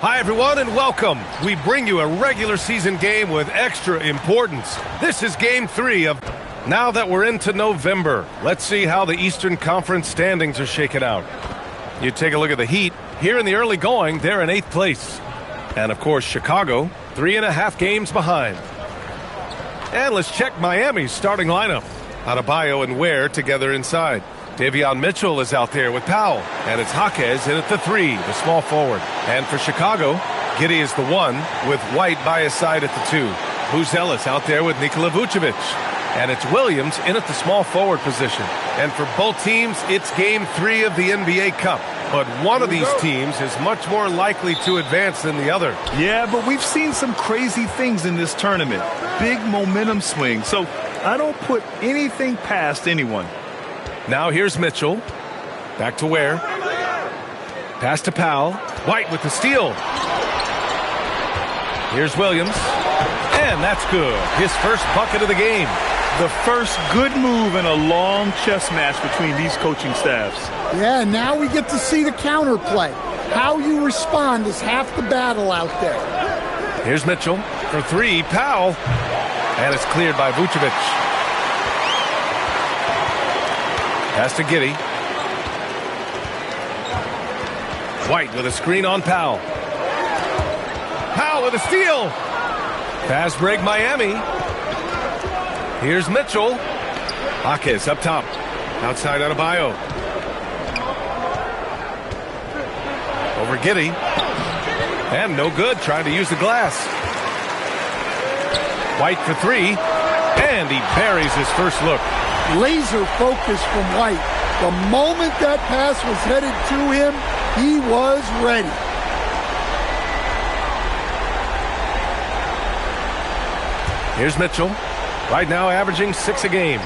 Hi, everyone, and welcome. We bring you a regular season game with extra importance. This is Game 3 of... Now that we're into November, let's see how the Eastern Conference standings are shaken out. You take a look at the Heat. Here in the early going, they're in 8th place. And, of course, Chicago, 3.5 games behind. And let's check Miami's starting lineup. Adebayo and Ware together inside. Davion Mitchell is out there with Powell, and it's Jaquez in at the 3, the small forward. And for Chicago, Giddey is the 1, with White by his side at the 2. Buzelis out there with Nikola Vucevic. And it's Williams in at the small forward position. And for both teams, it's Game 3 of the NBA Cup. But one of these teams is much more likely to advance than the other. Yeah, but we've seen some crazy things in this tournament. Big momentum swings, so I don't put anything past anyone. Now here's Mitchell. Back to Ware. Pass to Powell. White with the steal. Here's Williams. And that's good. His first bucket of the game. The first good move in a long chess match between these coaching staffs. Yeah, now we get to see the counterplay. How you respond is half the battle out there. Here's Mitchell for 3. Powell. And it's cleared by Vucevic. Pass to Giddey. White with a screen on Powell. Powell with a steal. Fast break Miami. Here's Mitchell. Jaquez up top. Outside Adebayo. Over Giddey. And no good, trying to use the glass. White for 3. And he buries his first look. Laser focus from White. The moment that pass was headed to him, he was ready. Here's Mitchell. Right now averaging 6 a game.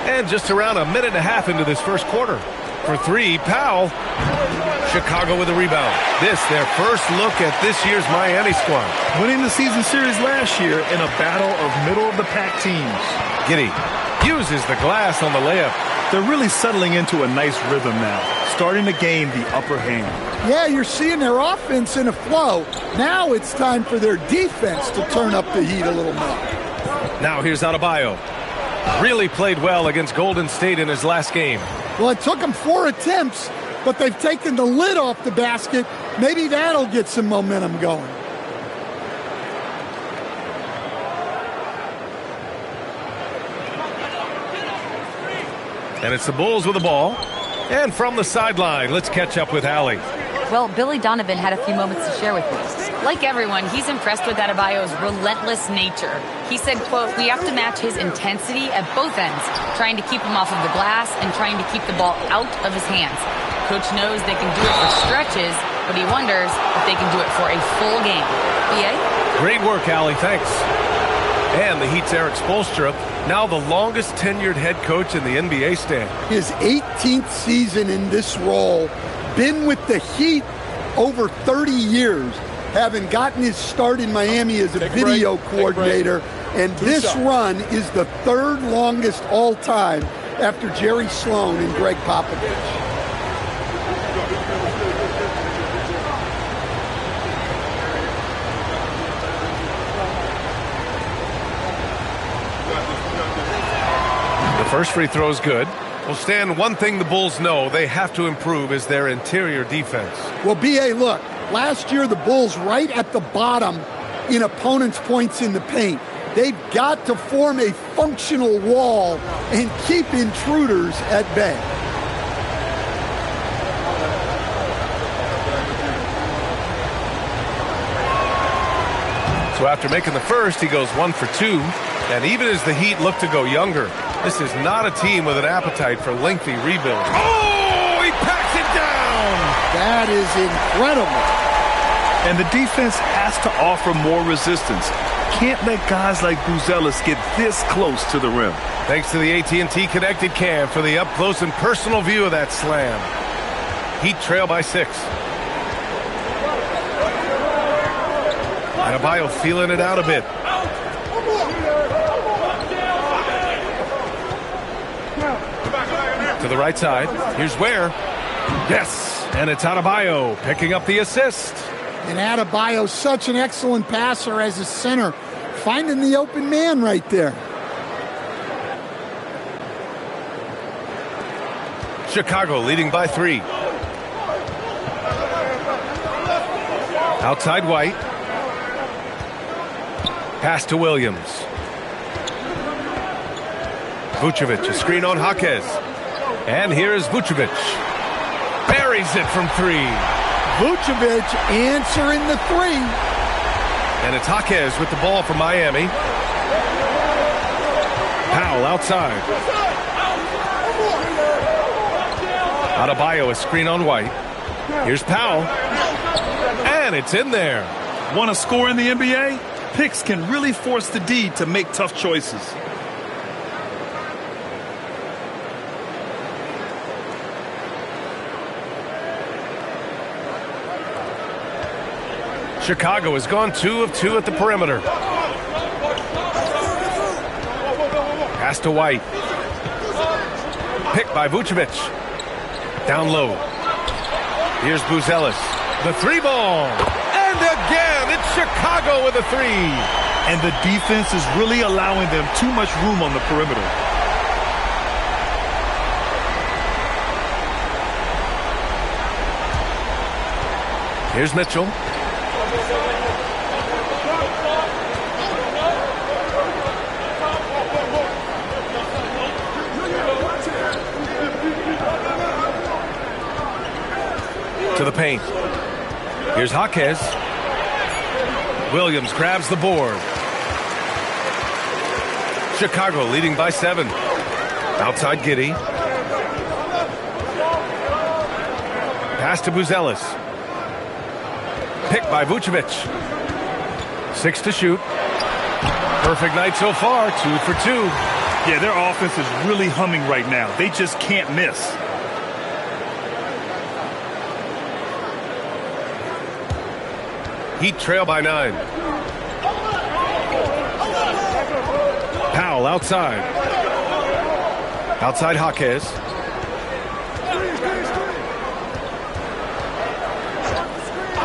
And just around a minute and a half into this first quarter. For 3, Powell. Chicago with a rebound. This, their first look at this year's Miami squad. Winning the season series last year in a battle of middle-of-the-pack teams. Giddey uses the glass on the layup. They're really settling into a nice rhythm now, starting to gain the upper hand. Yeah, you're seeing their offense in a flow. Now it's time for their defense to turn up the heat a little more. Now here's Adebayo. Really played well against Golden State in his last game. Well, it took them 4 attempts, but they've taken the lid off the basket. Maybe that'll get some momentum going. And it's the Bulls with the ball. And from the sideline, let's catch up with Allie. Well, Billy Donovan had a few moments to share with me. Like everyone, he's impressed with Adebayo's relentless nature. He said, quote, "We have to match his intensity at both ends, trying to keep him off of the glass and trying to keep the ball out of his hands. Coach knows they can do it for stretches, but he wonders if they can do it for a full game." BA? Great work, Allie. Thanks. And the Heat's Eric Spoelstra, now the longest tenured head coach in the NBA stand. His 18th season in this role, been with the Heat over 30 years, having gotten his start in Miami as a video coordinator, and this run is the 3rd longest all time after Jerry Sloan and Greg Popovich. The first free throw is good. Well, Stan, one thing the Bulls know they have to improve is their interior defense. Well, B.A., look, last year the Bulls right at the bottom in opponents' points in the paint. They've got to form a functional wall and keep intruders at bay. So after making the first, he goes 1 for 2. And even as the Heat look to go younger, this is not a team with an appetite for lengthy rebuild. Oh, he packs it down! That is incredible. And the defense has to offer more resistance. Can't let guys like Buzelis get this close to the rim. Thanks to the AT&T Connected Cam for the up-close and personal view of that slam. Heat trail by 6. Adebayo feeling it out a bit. To the right side. Here's Ware. Yes, and it's Adebayo picking up the assist. And Adebayo's such an excellent passer as a center, finding the open man right there. Chicago leading by 3. Outside White. Pass to Williams. Vucevic, a screen on Jaquez. And here's Vucevic. Buries it from 3. Vucevic answering the 3. And it's Jaquez with the ball for Miami. Powell outside. Adebayo, a screen on White. Here's Powell. And it's in there. Want to score in the NBA? Picks can really force the D to make tough choices. Chicago has gone 2 of 2 at the perimeter. Pass to White. Picked by Vucevic. Down low. Here's Buzelis. The 3-ball. And again, it's Chicago with a 3. And the defense is really allowing them too much room on the perimeter. Here's Mitchell. To the paint. Here's Jaquez. Williams grabs the board. Chicago leading by 7. Outside Giddey. Pass to Buzelis. Picked by Vucevic. 6 to shoot. Perfect night so far. 2 for 2. Yeah, their offense is really humming right now. They just can't miss. Heat trail by 9. Powell outside. Outside Jaquez.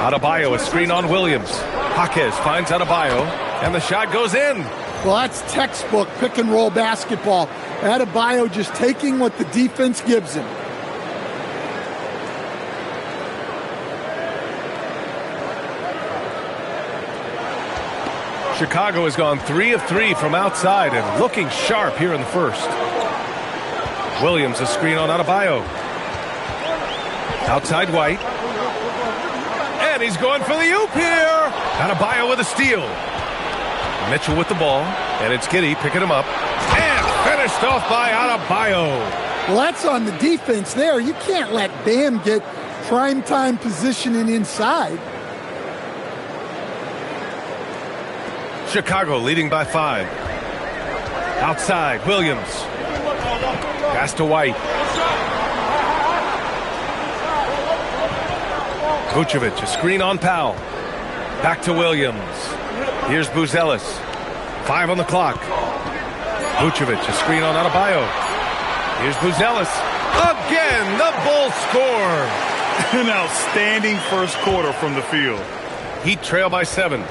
Adebayo, a screen on Williams. Jaquez finds Adebayo, and the shot goes in. Well, that's textbook pick and roll basketball. Adebayo just taking what the defense gives him. Chicago has gone 3 of 3 from outside and looking sharp here in the first. Williams, a screen on Adebayo. Outside White. And he's going for the oop here. Adebayo with a steal. Mitchell with the ball. And it's Giddey picking him up. And finished off by Adebayo. Well, that's on the defense there. You can't let Bam get primetime positioning inside. Chicago leading by 5. Outside, Williams. Pass to White. Vucevic, a screen on Powell. Back to Williams. Here's Buzelis. 5 on the clock. Vucevic, a screen on Adebayo. Here's Buzelis. Again, the Bulls score. An outstanding first quarter from the field. Heat trail by 7.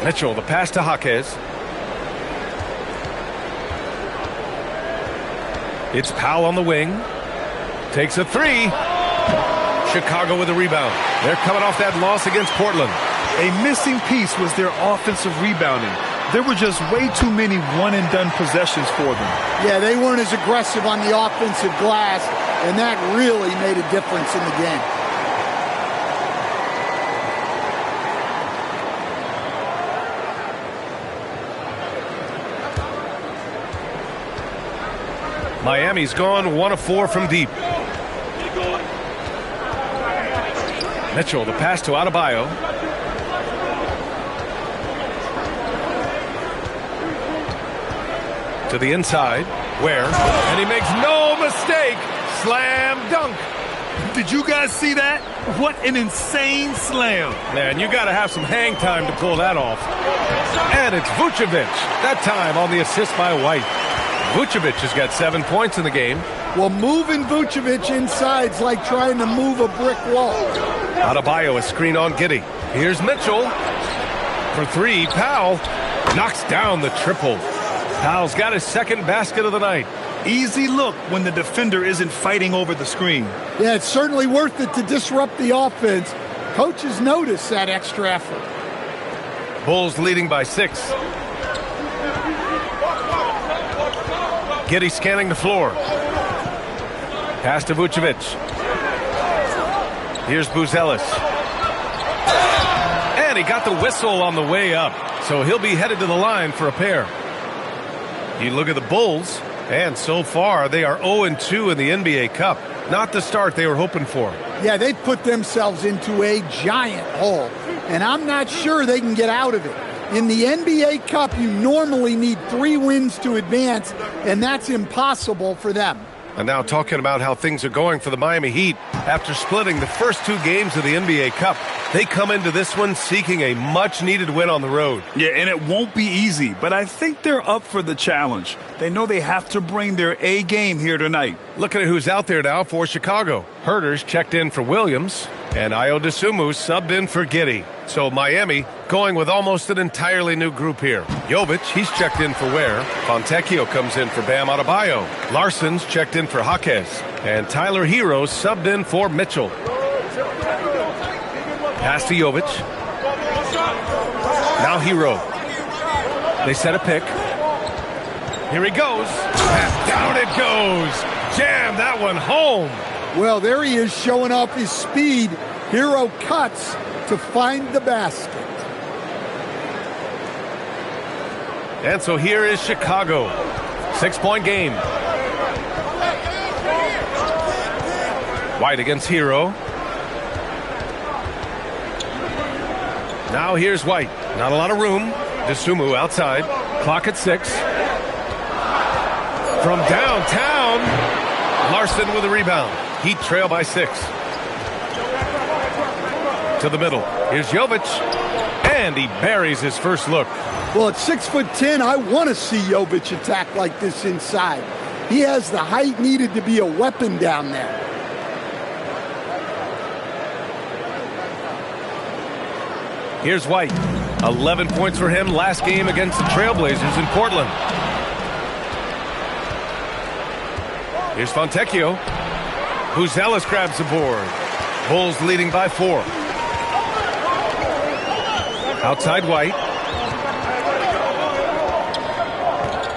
Mitchell, the pass to Jaquez. It's Powell on the wing. Takes a 3. Chicago with a rebound. They're coming off that loss against Portland. A missing piece was their offensive rebounding. There were just way too many one-and-done possessions for them. Yeah, they weren't as aggressive on the offensive glass, and that really made a difference in the game. Miami's gone 1 of 4 from deep. Mitchell, the pass to Adebayo. To the inside, Ware, and he makes no mistake. Slam dunk. Did you guys see that? What an insane slam. Man, you got to have some hang time to pull that off. And it's Vucevic, that time on the assist by White. Vucevic has got 7 points in the game. Well, moving Vucevic inside's like trying to move a brick wall. Adebayo, a screen on Giddey. Here's Mitchell. For three, Powell knocks down the triple. Powell's got his second basket of the night. Easy look when the defender isn't fighting over the screen. Yeah, it's certainly worth it to disrupt the offense. Coaches notice that extra effort. Bulls leading by 6. Giddey scanning the floor. Pass to Vucevic. Here's Buzelis. And he got the whistle on the way up. So he'll be headed to the line for a pair. You look at the Bulls, and so far they are 0-2 in the NBA Cup. Not the start they were hoping for. Yeah, they put themselves into a giant hole, and I'm not sure they can get out of it. In the NBA Cup, you normally need 3 wins to advance, and that's impossible for them. And now talking about how things are going for the Miami Heat. After splitting the first 2 games of the NBA Cup, they come into this one seeking a much-needed win on the road. Yeah, and it won't be easy, but I think they're up for the challenge. They know they have to bring their A game here tonight. Looking at who's out there now for Chicago. Herter's checked in for Williams, and Ayo Dosunmu subbed in for Giddey. So Miami going with almost an entirely new group here. Jovic, he's checked in for Ware. Fontecchio comes in for Bam Adebayo. Larson's checked in for Jaquez. And Tyler Hero subbed in for Mitchell. Pass to Jovic. Now Hero. They set a pick. Here he goes. And down it goes. Jam that one home. Well, there he is showing off his speed. Hero cuts to find the basket. And so here is Chicago. 6-point game. White against Hero. Now here's White. Not a lot of room. Dosunmu outside. Clock at 6. From downtown. Larson with a rebound. Heat trail by 6. To the middle. Here's Jovic. And he buries his first look. Well, at 6'10", I want to see Jovic attack like this inside. He has the height needed to be a weapon down there. Here's White. 11 points for him last game against the Trailblazers in Portland. Here's Fontecchio. Buzelis grabs the board. Bulls leading by 4. Outside White.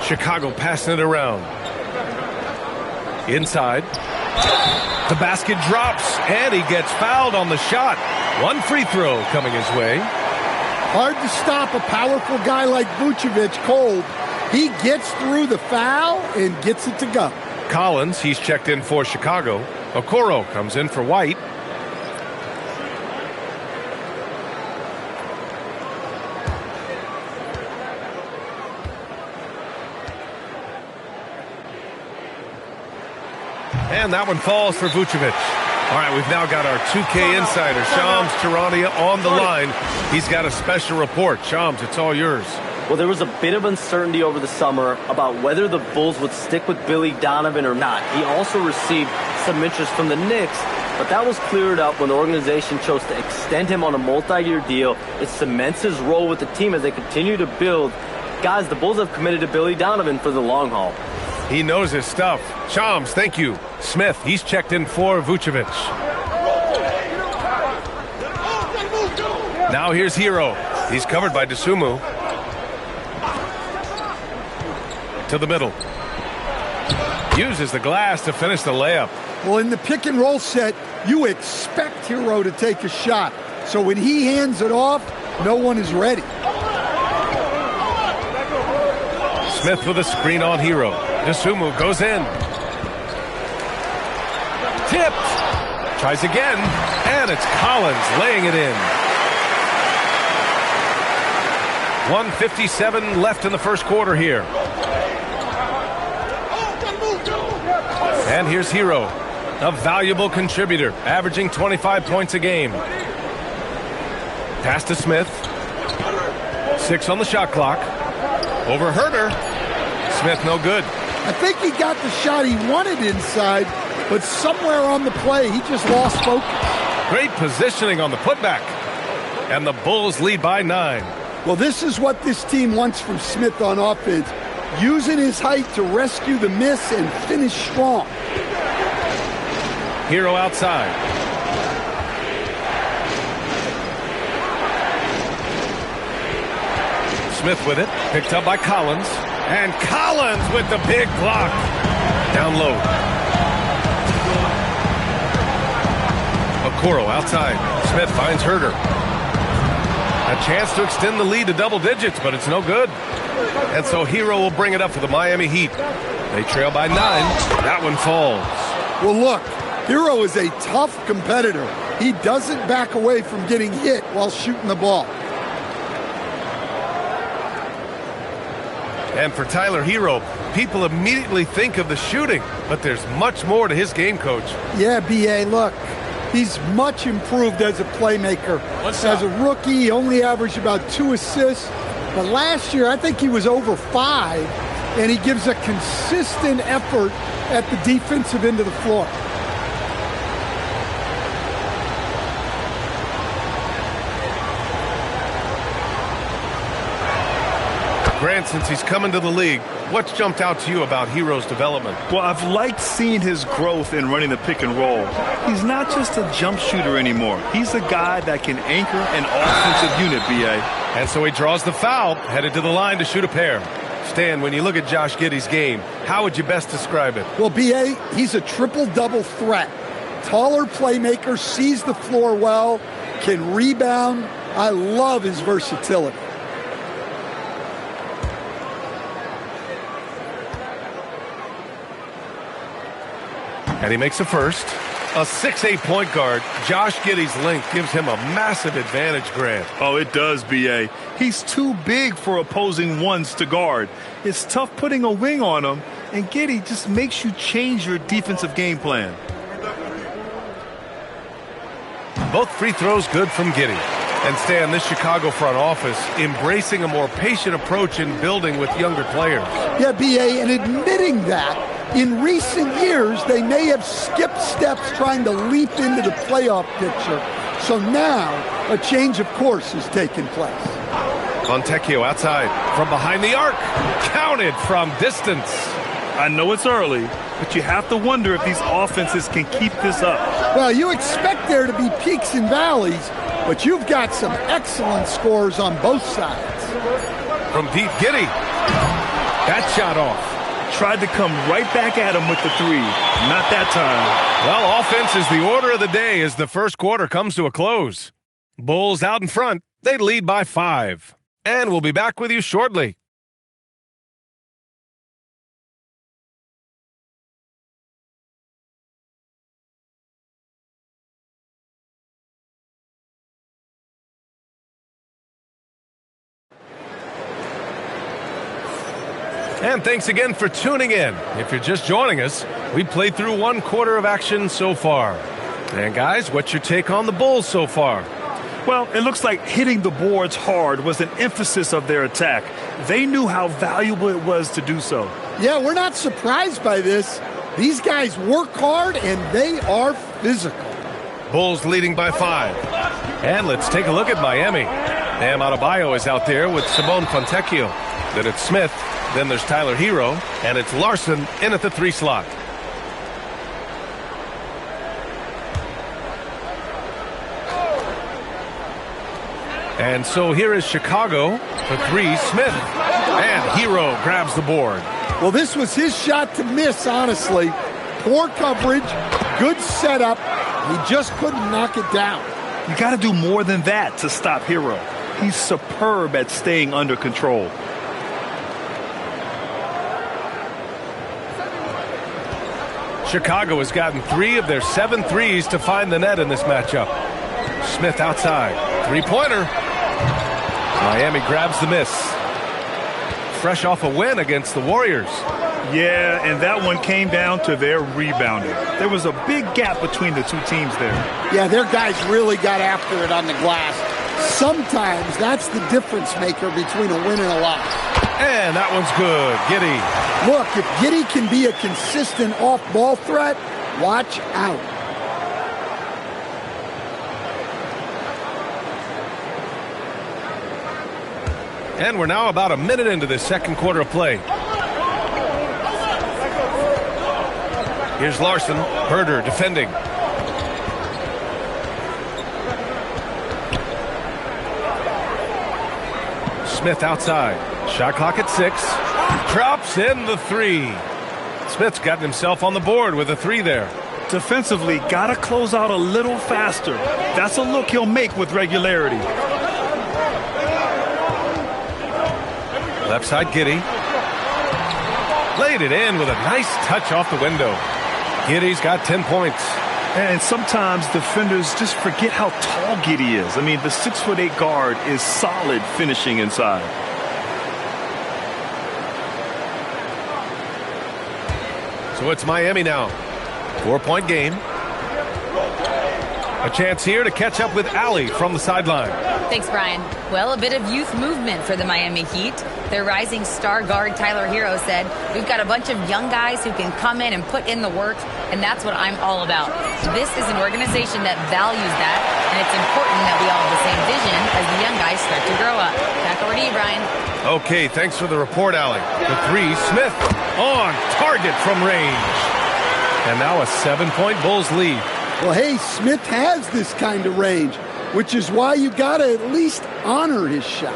Chicago passing it around. Inside. The basket drops, and he gets fouled on the shot. 1 free throw coming his way. Hard to stop a powerful guy like Vucevic cold. He gets through the foul and gets it to go. Collins, he's checked in for Chicago. Okoro comes in for White. And that one falls for Vucevic. All right, we've now got our 2K insider, Shams Charania, on the line. He's got a special report. Shams, it's all yours. Well, there was a bit of uncertainty over the summer about whether the Bulls would stick with Billy Donovan or not. He also received some interest from the Knicks, but that was cleared up when the organization chose to extend him on a multi-year deal. It cements his role with the team as they continue to build. Guys, the Bulls have committed to Billy Donovan for the long haul. He knows his stuff. Shams, thank you. Smith, he's checked in for Vucevic. Now here's Hero. He's covered by Dosunmu. To the middle. Uses the glass to finish the layup. Well, in the pick and roll set, you expect Hero to take a shot. So when he hands it off, no one is ready. Smith with a screen on Hero. Dosunmu goes in. Tipped. Tries again. And it's Collins laying it in. 1:57 left in the first quarter here. And here's Hero, a valuable contributor, averaging 25 points a game. Pass to Smith. 6 on the shot clock. Over Herter. Smith no good. I think he got the shot he wanted inside, but somewhere on the play, he just lost focus. Great positioning on the putback. And the Bulls lead by 9. Well, this is what this team wants from Smith on offense. Using his height to rescue the miss and finish strong. Hero outside. Smith with it. Picked up by Collins. And Collins with the big block. Down low. Okoro outside. Smith finds Herter. A chance to extend the lead to double digits, but it's no good. And so Hero will bring it up for the Miami Heat. They trail by 9. That one falls. Well, look, Hero is a tough competitor. He doesn't back away from getting hit while shooting the ball. And for Tyler Hero, people immediately think of the shooting, but there's much more to his game, Coach. Yeah, B.A., look. He's much improved as a playmaker. As a rookie, he only averaged about 2 assists. But last year, I think he was over 5, and he gives a consistent effort at the defensive end of the floor. Grant, since he's come into the league, what's jumped out to you about Hero's development? Well, I've liked seeing his growth in running the pick and roll. He's not just a jump shooter anymore. He's a guy that can anchor an offensive unit, B.A. And so he draws the foul, headed to the line to shoot a pair. Stan, when you look at Josh Giddey's game, how would you best describe it? Well, B.A., he's a triple-double threat. Taller playmaker, sees the floor well, can rebound. I love his versatility. And he makes a first. A 6'8" point guard, Josh Giddey's length gives him a massive advantage, Grant. Oh, it does, B.A. He's too big for opposing ones to guard. It's tough putting a wing on him, and Giddey just makes you change your defensive game plan. Both free throws good from Giddey. And Stan, this Chicago front office embracing a more patient approach in building with younger players. Yeah, B.A., and admitting that, in recent years, they may have skipped steps trying to leap into the playoff picture. So now, a change of course has taken place. Fontecchio outside, from behind the arc. Counted from distance. I know it's early, but you have to wonder if these offenses can keep this up. Well, you expect there to be peaks and valleys, but you've got some excellent scores on both sides. From deep, Giddey. That shot off. Tried to come right back at him with the 3. Not that time. Well, offense is the order of the day as the first quarter comes to a close. Bulls out in front. They lead by 5. And we'll be back with you shortly. And thanks again for tuning in. If you're just joining us, we played through 1 quarter of action so far. And guys, what's your take on the Bulls so far? Well, it looks like hitting the boards hard was an emphasis of their attack. They knew how valuable it was to do so. Yeah, we're not surprised by this. These guys work hard and they are physical. Bulls leading by 5. And let's take a look at Miami. Bam Adebayo is out there with Simone Fontecchio. Then it's Smith. Then there's Tyler Hero, and it's Larson in at the 3 slot. And so here is Chicago for 3, Smith. And Hero grabs the board. Well, this was his shot to miss, honestly. Poor coverage, good setup. He just couldn't knock it down. You got to do more than that to stop Hero. He's superb at staying under control. Chicago has gotten 3 of their 7 threes to find the net in this matchup. Smith outside. 3-pointer. Miami grabs the miss. Fresh off a win against the Warriors. Yeah, and that one came down to their rebounding. There was a big gap between the 2 teams there. Yeah, their guys really got after it on the glass. Sometimes that's the difference maker between a win and a loss. And that one's good. Giddey. Look, if Giddey can be a consistent off-ball threat, watch out. And we're now about a minute into this second quarter of play. Here's Larson. Herder defending. Smith outside. Shot clock at 6. Drops in the 3. Smith's gotten himself on the board with a 3 there. Defensively, got to close out a little faster. That's a look he'll make with regularity. Left side, Giddey. Laid it in with a nice touch off the window. Giddey's got 10 points. And sometimes defenders just forget how tall Giddey is. I mean, the 6'8" guard is solid finishing inside. So it's Miami now. 4-point game. A chance here to catch up with Allie from the sideline. Thanks, Brian. Well, a bit of youth movement for the Miami Heat. Their rising star guard, Tyler Hero, said, "We've got a bunch of young guys who can come in and put in the work, and that's what I'm all about." This is an organization that values that, and it's important that we all have the same vision as the young guys start to grow up. Back over to you, Brian. Okay, thanks for the report, Allie. The 3, Smith on target from range. And now a 7-point Bulls lead. Well, hey, Smith has this kind of range, which is why you got to at least honor his shot.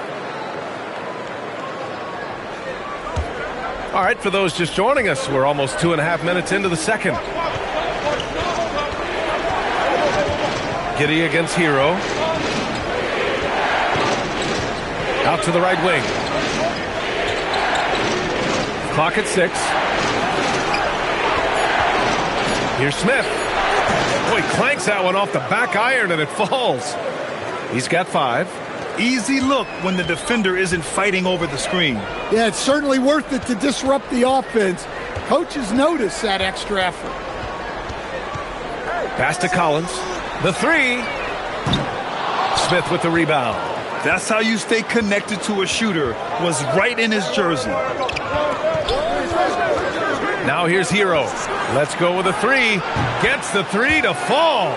All right, for those just joining us, we're almost 2.5 minutes into the second. Giddey against Hero. Out to the right wing. Clock at 6. Here's Smith. Boy, clanks that one off the back iron and it falls. He's got 5. Easy look when the defender isn't fighting over the screen. Yeah, it's certainly worth it to disrupt the offense. Coaches notice that extra effort. Pass to Collins. The 3. Smith with the rebound. That's how you stay connected to a shooter. Was right in his jersey. Now here's Hero. Let's go with a 3. Gets the 3 to fall.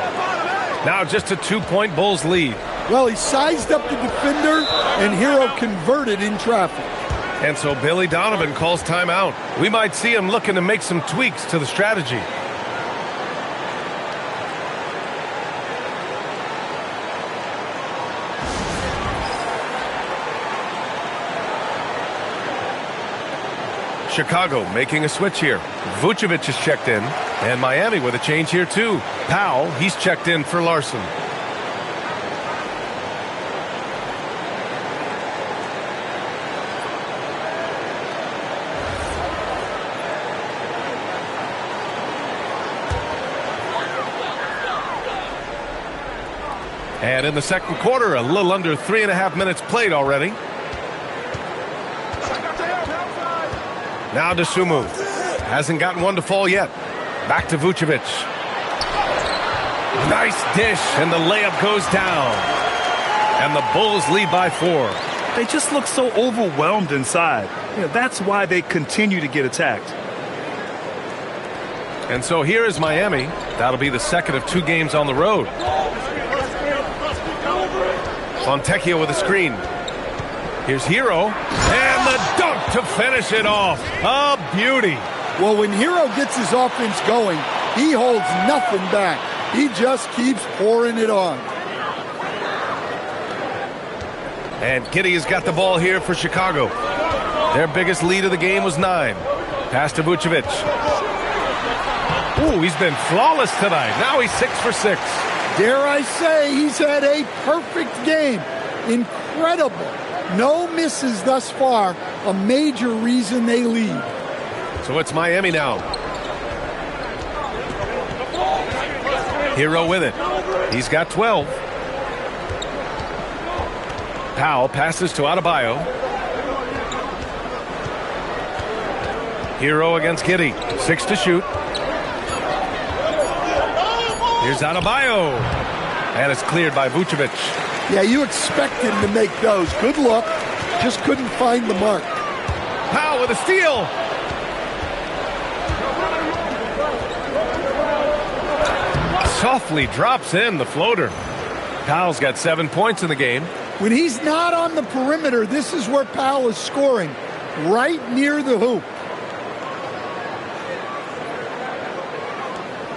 Now just a 2-point Bulls lead. Well, he sized up the defender, and Hero converted in traffic. And so Billy Donovan calls timeout. We might see him looking to make some tweaks to the strategy. Chicago making a switch here. Vucevic is checked in, and Miami with a change here too. Powell, he's checked in for Larson. And in the second quarter, a little under 3.5 minutes played already. Now to Sumu. Hasn't gotten one to fall yet. Back to Vucevic. Nice dish, and the layup goes down. And the Bulls lead by 4. They just look so overwhelmed inside. You know, that's why they continue to get attacked. And so here is Miami. That'll be the second of 2 games on the road. Fontecchio with a screen. Here's Hero. And the dunk to finish it off. A beauty. Well, when Hero gets his offense going, he holds nothing back. He just keeps pouring it on. And Giddey has got the ball here for Chicago. Their biggest lead of the game was 9. Pass to Vucevic. Ooh, he's been flawless tonight. Now he's 6 for 6. Dare I say, he's had a perfect game. Incredible. No misses thus far. A major reason they lead. So it's Miami now. Hero with it. He's got 12. Powell passes to Adebayo. Hero against Giddey. 6 to shoot. Here's Adebayo. And it's cleared by Vucevic. Yeah, you expect him to make those. Good look. Just couldn't find the mark. Powell with a steal. Softly drops in the floater. Powell's got 7 points in the game. When he's not on the perimeter, this is where Powell is scoring, right near the hoop.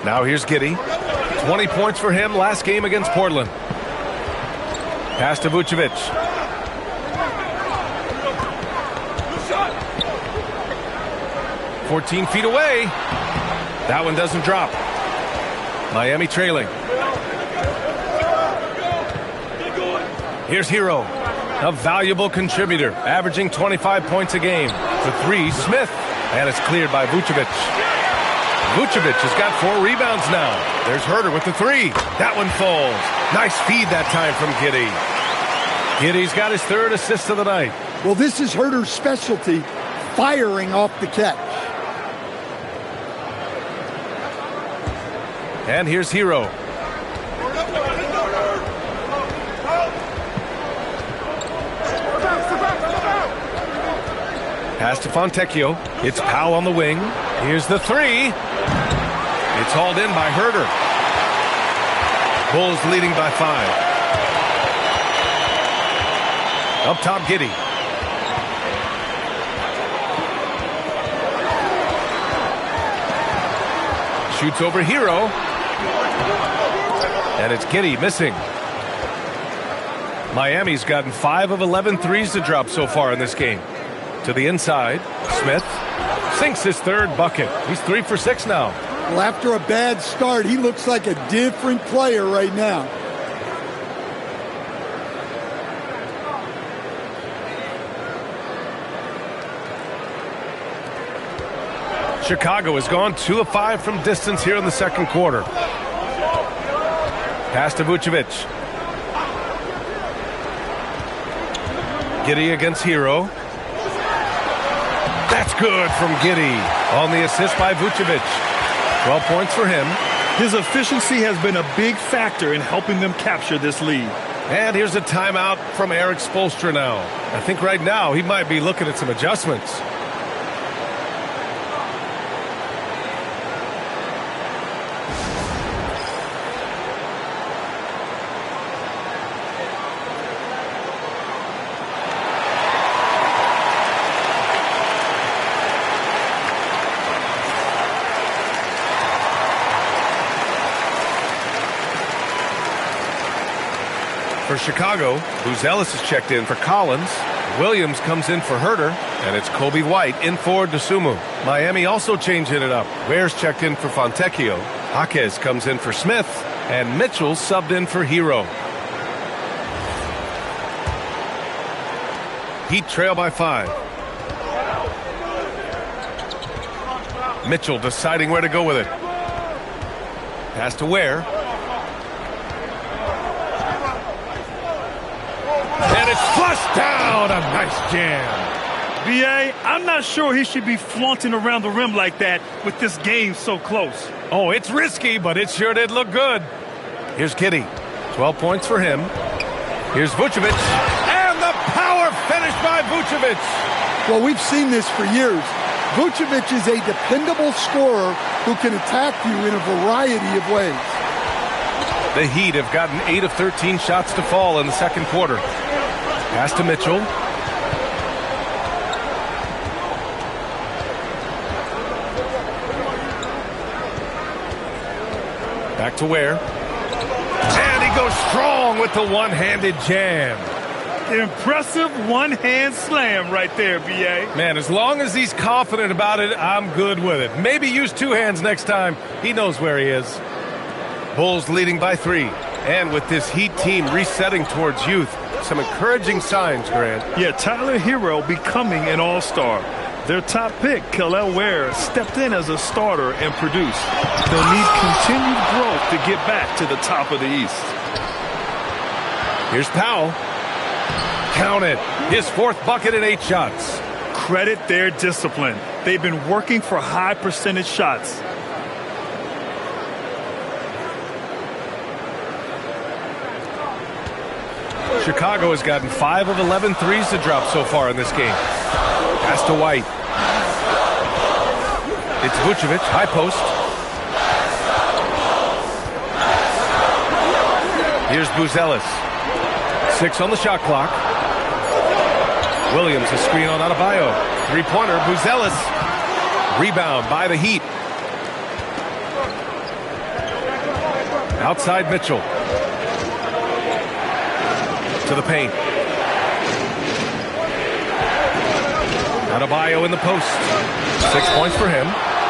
Now here's Giddey. 20 points for him last game against Portland. Pass to Vucevic. "14 feet away." That one doesn't drop. Miami trailing. Here's Hero, a valuable contributor, averaging 25 points a game. For three, Smith, and it's cleared by Vucevic. Vucevic has got 4 rebounds now. There's Herter with the three. That one falls. Nice feed that time from Giddey. Giddey's got his 3rd assist of the night. Well, this is Herter's specialty, firing off the catch. And here's Hero. Pass to Fontecchio. It's Powell on the wing. Here's the three. It's hauled in by Herter. Bulls leading by 5. Up top, Giddey. Shoots over Hero. And it's Giddey missing. Miami's gotten 5 of 11 threes to drop so far in this game. To the inside, Smith sinks his 3rd bucket. He's 3 for 6 now. Well, after a bad start, he looks like a different player right now. Chicago has gone 2 of 5 from distance here in the second quarter. Pass to Vucevic. Giddey against Hero. That's good from Giddey on the assist by Vucevic. 12 points for him. His efficiency has been a big factor in helping them capture this lead. And here's a timeout from Eric Spoelstra now. I think right now he might be looking at some adjustments. For Chicago, Buzelis is checked in for Collins. Williams comes in for Herter, and it's Kobe White in for DeSumo. Miami also changing it up. Ware's checked in for Fontecchio. Jaquez comes in for Smith, and Mitchell subbed in for Hero. Heat trail by 5. Mitchell deciding where to go with it. Pass to Ware. And it's flushed down. A nice jam. B.A., I'm not sure he should be flaunting around the rim like that with this game so close. Oh, it's risky, but it sure did look good. Here's Giddey. 12 points for him. Here's Vucevic. And the power finish by Vucevic. Well, we've seen this for years. Vucevic is a dependable scorer who can attack you in a variety of ways. The Heat have gotten 8 of 13 shots to fall in the second quarter. Pass to Mitchell. Back to Ware. And he goes strong with the one-handed jam. Impressive one-hand slam right there, B.A. Man, as long as he's confident about it, I'm good with it. Maybe use 2 hands next time. He knows where he is. Bulls leading by 3. And with this Heat team resetting towards youth, some encouraging signs, Grant. Yeah, Tyler Hero becoming an all-star. Their top pick, Kel'el Ware, stepped in as a starter and produced. They'll need continued growth to get back to the top of the East. Here's Powell. Count it. His 4th bucket in 8 shots. Credit their discipline. They've been working for high percentage shots. Chicago has gotten 5 of 11 threes to drop so far in this game. Pass to White. It's Vucevic, high post. Here's Buzelis. 6 on the shot clock. Williams, a screen on Adebayo. Three-pointer, Buzelis. Rebound by the Heat. Outside Mitchell. To the paint. Adebayo in the post. 6 points for him.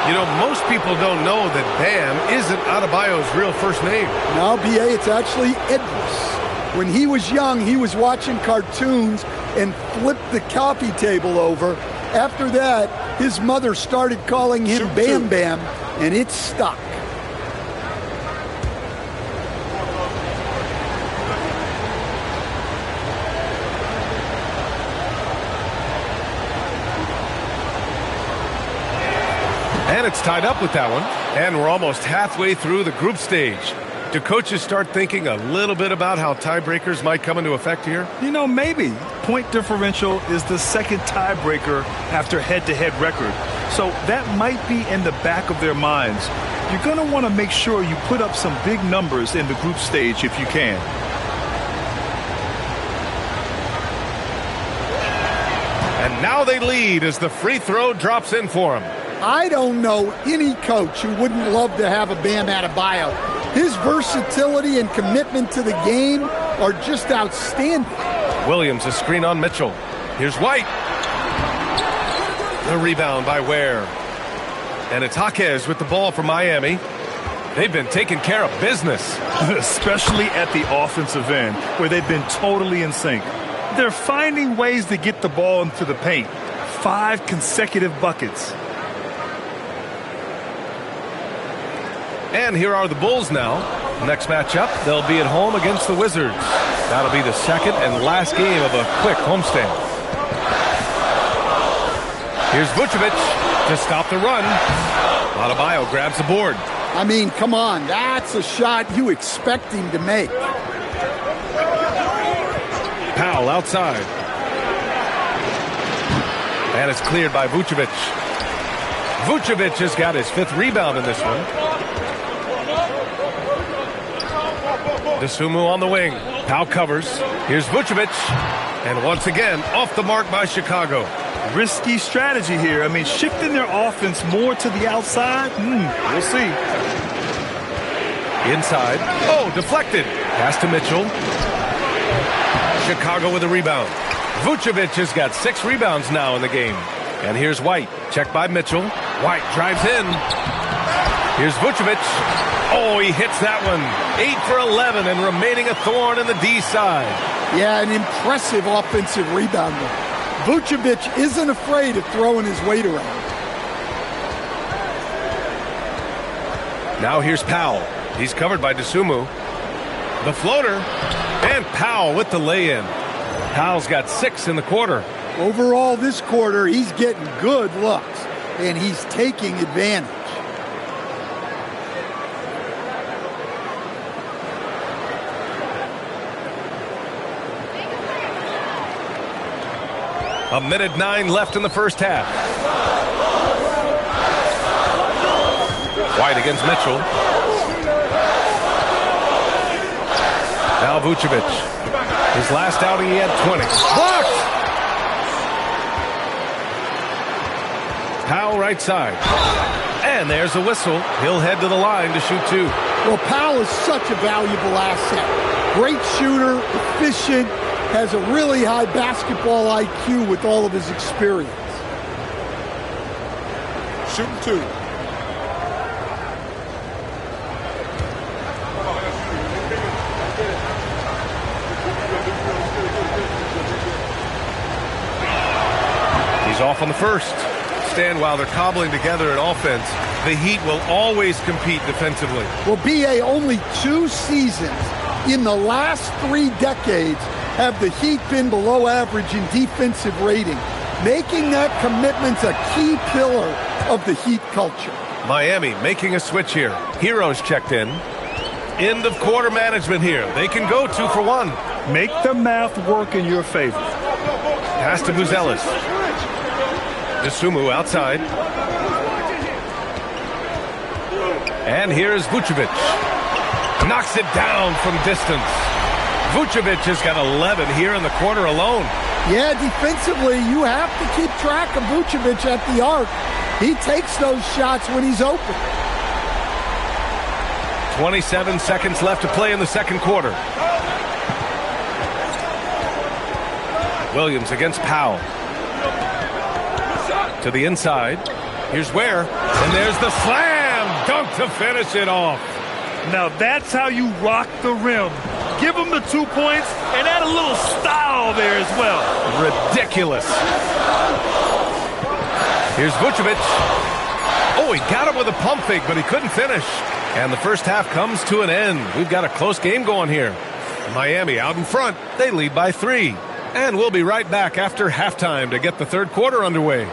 You know, most people don't know that Bam isn't Adebayo's real first name. No, B.A., it's actually Idris. When he was young, he was watching cartoons and flipped the coffee table over. After that, his mother started calling him Bam Bam, and it stuck. And it's tied up with that one. And we're almost halfway through the group stage. Do coaches start thinking a little bit about how tiebreakers might come into effect here? You know, maybe. Point differential is the second tiebreaker after head-to-head record. So that might be in the back of their minds. You're going to want to make sure you put up some big numbers in the group stage if you can. And now they lead as the free throw drops in for them. I don't know any coach who wouldn't love to have a Bam Adebayo. His versatility and commitment to the game are just outstanding. Williams, a screen on Mitchell. Here's White. The rebound by Ware. And it's Jaquez with the ball for Miami. They've been taking care of business. Especially at the offensive end, where they've been totally in sync. They're finding ways to get the ball into the paint. 5 consecutive buckets. And here are the Bulls now. Next matchup, they'll be at home against the Wizards. That'll be the second and last game of a quick homestand. Here's Vucevic to stop the run. Adebayo grabs the board. I mean, come on, that's a shot you expect him to make. Powell outside. And it's cleared by Vucevic. Vucevic has got his 5th rebound in this one. Dosunmu on the wing. Powell covers. Here's Vucevic. And once again, off the mark by Chicago. Risky strategy here. I mean, shifting their offense more to the outside. We'll see. Inside. Oh, deflected. Pass to Mitchell. Chicago with a rebound. Vucevic has got 6 rebounds now in the game. And here's White. Checked by Mitchell. White drives in. Here's Vucevic. Oh, he hits that one. 8 for 11 and remaining a thorn in the D side. Yeah, an impressive offensive rebounder. Vucevic isn't afraid of throwing his weight around. Now here's Powell. He's covered by Dosunmu. The floater. And Powell with the lay-in. Powell's got 6 in the quarter. Overall, this quarter, he's getting good looks, and he's taking advantage. A minute 9 left in the first half. White against Mitchell. Now Vucevic. His last outing, he had 20. Blocked! Powell right side. And there's a whistle. He'll head to the line to shoot 2. Well, Powell is such a valuable asset. Great shooter, efficient, has a really high basketball IQ with all of his experience. Shooting 2. He's off on the first. Stan, while they're cobbling together an offense, the Heat will always compete defensively. Well, B.A., only 2 seasons in the last 3 decades have the Heat been below average in defensive rating, making that commitment a key pillar of the Heat culture. Miami making a switch here. Heroes checked in. End of quarter management here. They can go 2 for 1. Make the math work in your favor. Pass to Buzelis. Nasumu outside. And here's Vucevic. Knocks it down from distance. Vucevic has got 11 here in the quarter alone. Yeah, defensively, you have to keep track of Vucevic at the arc. He takes those shots when he's open. 27 seconds left to play in the second quarter. Williams against Powell. To the inside. Here's Ware. And there's the slam dunk to finish it off. Now that's how you rock the rim. Give him the 2 points and add a little style there as well. Ridiculous. Here's Vucevic. Oh, he got it with a pump fake, but he couldn't finish. And the first half comes to an end. We've got a close game going here. Miami out in front. They lead by 3. And we'll be right back after halftime to get the third quarter underway.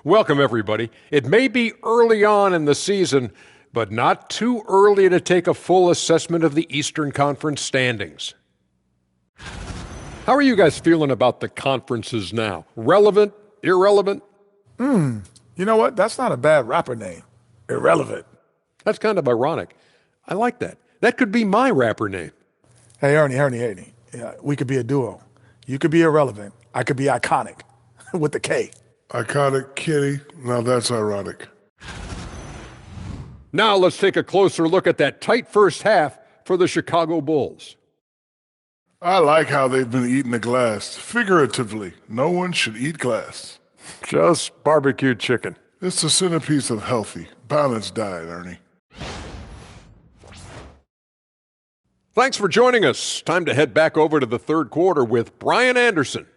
Welcome, everybody. It may be early on in the season, but not too early to take a full assessment of the Eastern Conference standings. How are you guys feeling about the conferences now? Relevant? Irrelevant? You know what? That's not a bad rapper name. Irrelevant. That's kind of ironic. I like that. That could be my rapper name. Hey, Ernie. Yeah, we could be a duo. You could be irrelevant. I could be iconic with the K. Iconic Kitty. Now that's ironic. Now let's take a closer look at that tight first half for the Chicago Bulls. I like how they've been eating the glass. Figuratively, no one should eat glass. Just barbecued chicken. It's the centerpiece of healthy, balanced diet, Ernie. Thanks for joining us. Time to head back over to the third quarter with Brian Anderson.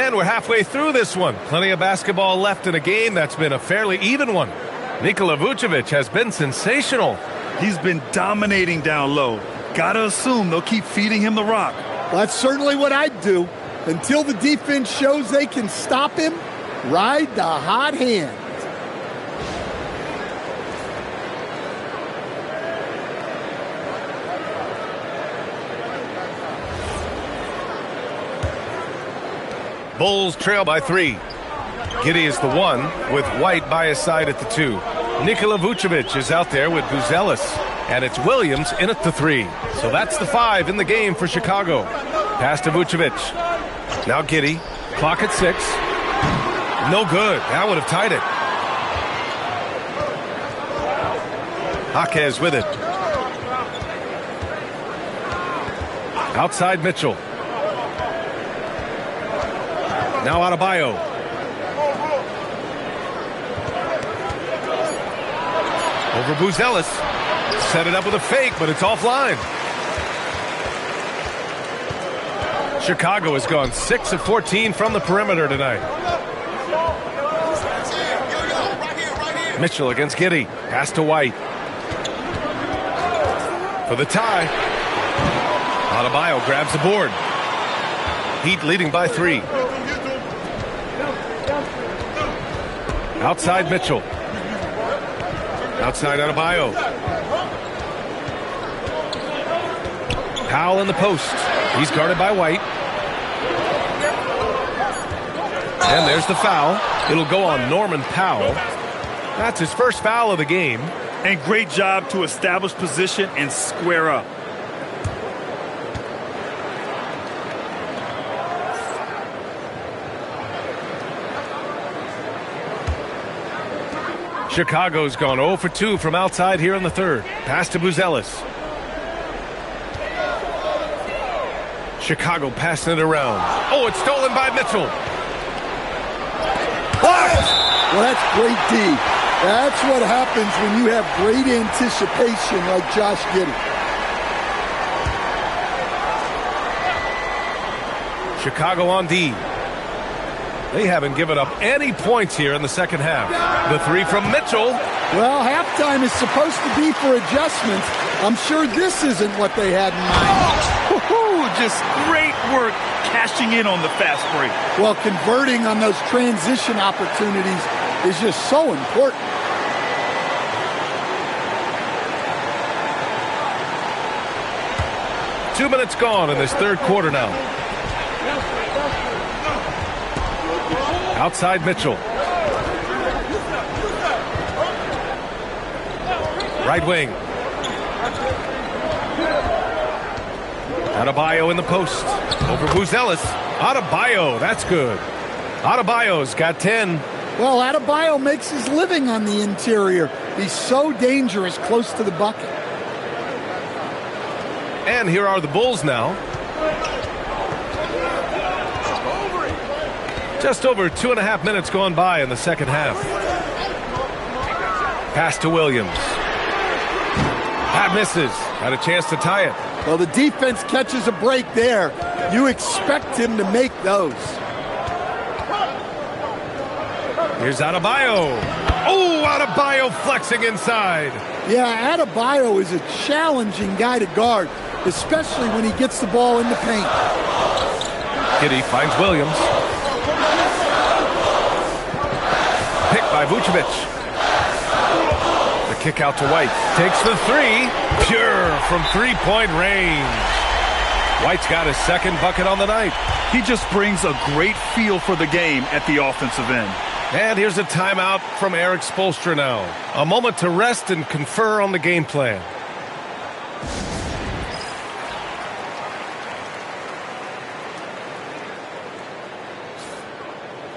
And we're halfway through this one. Plenty of basketball left in a game that's been a fairly even one. Nikola Vucevic has been sensational. He's been dominating down low. Gotta assume they'll keep feeding him the rock. Well, that's certainly what I'd do. Until the defense shows they can stop him, ride the hot hand. Bulls trail by 3. Giddey is the 1, with White by his side at the 2. Nikola Vucevic is out there with Buzelis, and it's Williams in at the 3. So that's the 5 in the game for Chicago. Pass to Vucevic. Now Giddey. Clock at 6. No good. That would have tied it. Jaquez with it. Outside Mitchell. Now Adebayo. Over Buzelis. Set it up with a fake, but it's offline. Chicago has gone 6 of 14 from the perimeter tonight. Mitchell against Giddey. Pass to White. For the tie. Adebayo grabs the board. Heat leading by 3. Outside Mitchell. Outside Adebayo. Powell in the post. He's guarded by White. And there's the foul. It'll go on Norman Powell. That's his first foul of the game. And great job to establish position and square up. Chicago's gone 0 for 2 from outside here in the third. Pass to Buzelis. Chicago passing it around. Oh, it's stolen by Mitchell. Blocked! Well, that's great D. That's what happens when you have great anticipation like Josh Giddey. Chicago on D. They haven't given up any points here in the second half. The three from Mitchell. Well, halftime is supposed to be for adjustments. I'm sure this isn't what they had in mind. Just great work cashing in on the fast break. Well, converting on those transition opportunities is just so important. Two minutes gone in this third quarter now. Outside Mitchell. Right wing. Adebayo in the post. Over Buzelis. Adebayo, that's good. Adebayo's got 10. Well, Adebayo makes his living on the interior. He's so dangerous close to the bucket. And here are the Bulls now. Just over 2.5 minutes gone by in the second half. Pass to Williams. That misses. Had a chance to tie it. Well, the defense catches a break there. You expect him to make those. Here's Adebayo. Oh, Adebayo flexing inside. Yeah, Adebayo is a challenging guy to guard, especially when he gets the ball in the paint. Giddey finds Williams. Picked by Vucevic. The kick out to White. Takes the three. Pure from three-point range. White's got his second bucket on the night. He just brings a great feel for the game at the offensive end. And here's a timeout from Eric Spoelstra now. A moment to rest and confer on the game plan.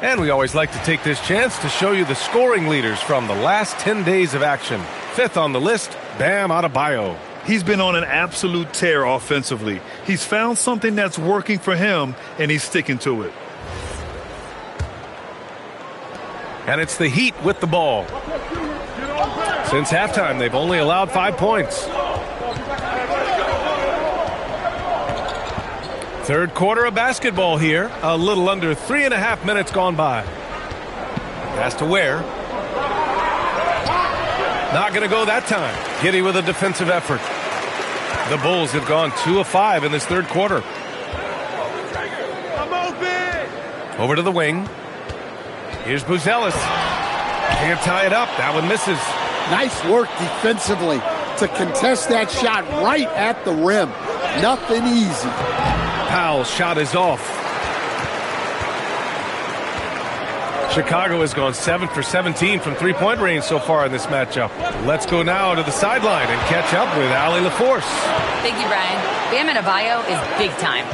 And we always like to take this chance to show you the scoring leaders from the last 10 days of action. Fifth on the list, Bam Adebayo. He's been on an absolute tear offensively. He's found something that's working for him, and he's sticking to it. And it's the Heat with the ball. Since halftime, they've only allowed 5 points. Third quarter of basketball here. A little under 3.5 minutes gone by. Pass to Ware. Not going to go that time. Giddey with a defensive effort. The Bulls have gone 2 of 5 in this third quarter. Over to the wing. Here's Buzelis. Can't tie it up. That one misses. Nice work defensively to contest that shot right at the rim. Nothing easy. Powell's shot is off. Chicago has gone 7 for 17 from three-point range so far in this matchup. Let's go now to the sideline and catch up with Allie LaForce. Thank you, Brian. Bam Adebayo is big time.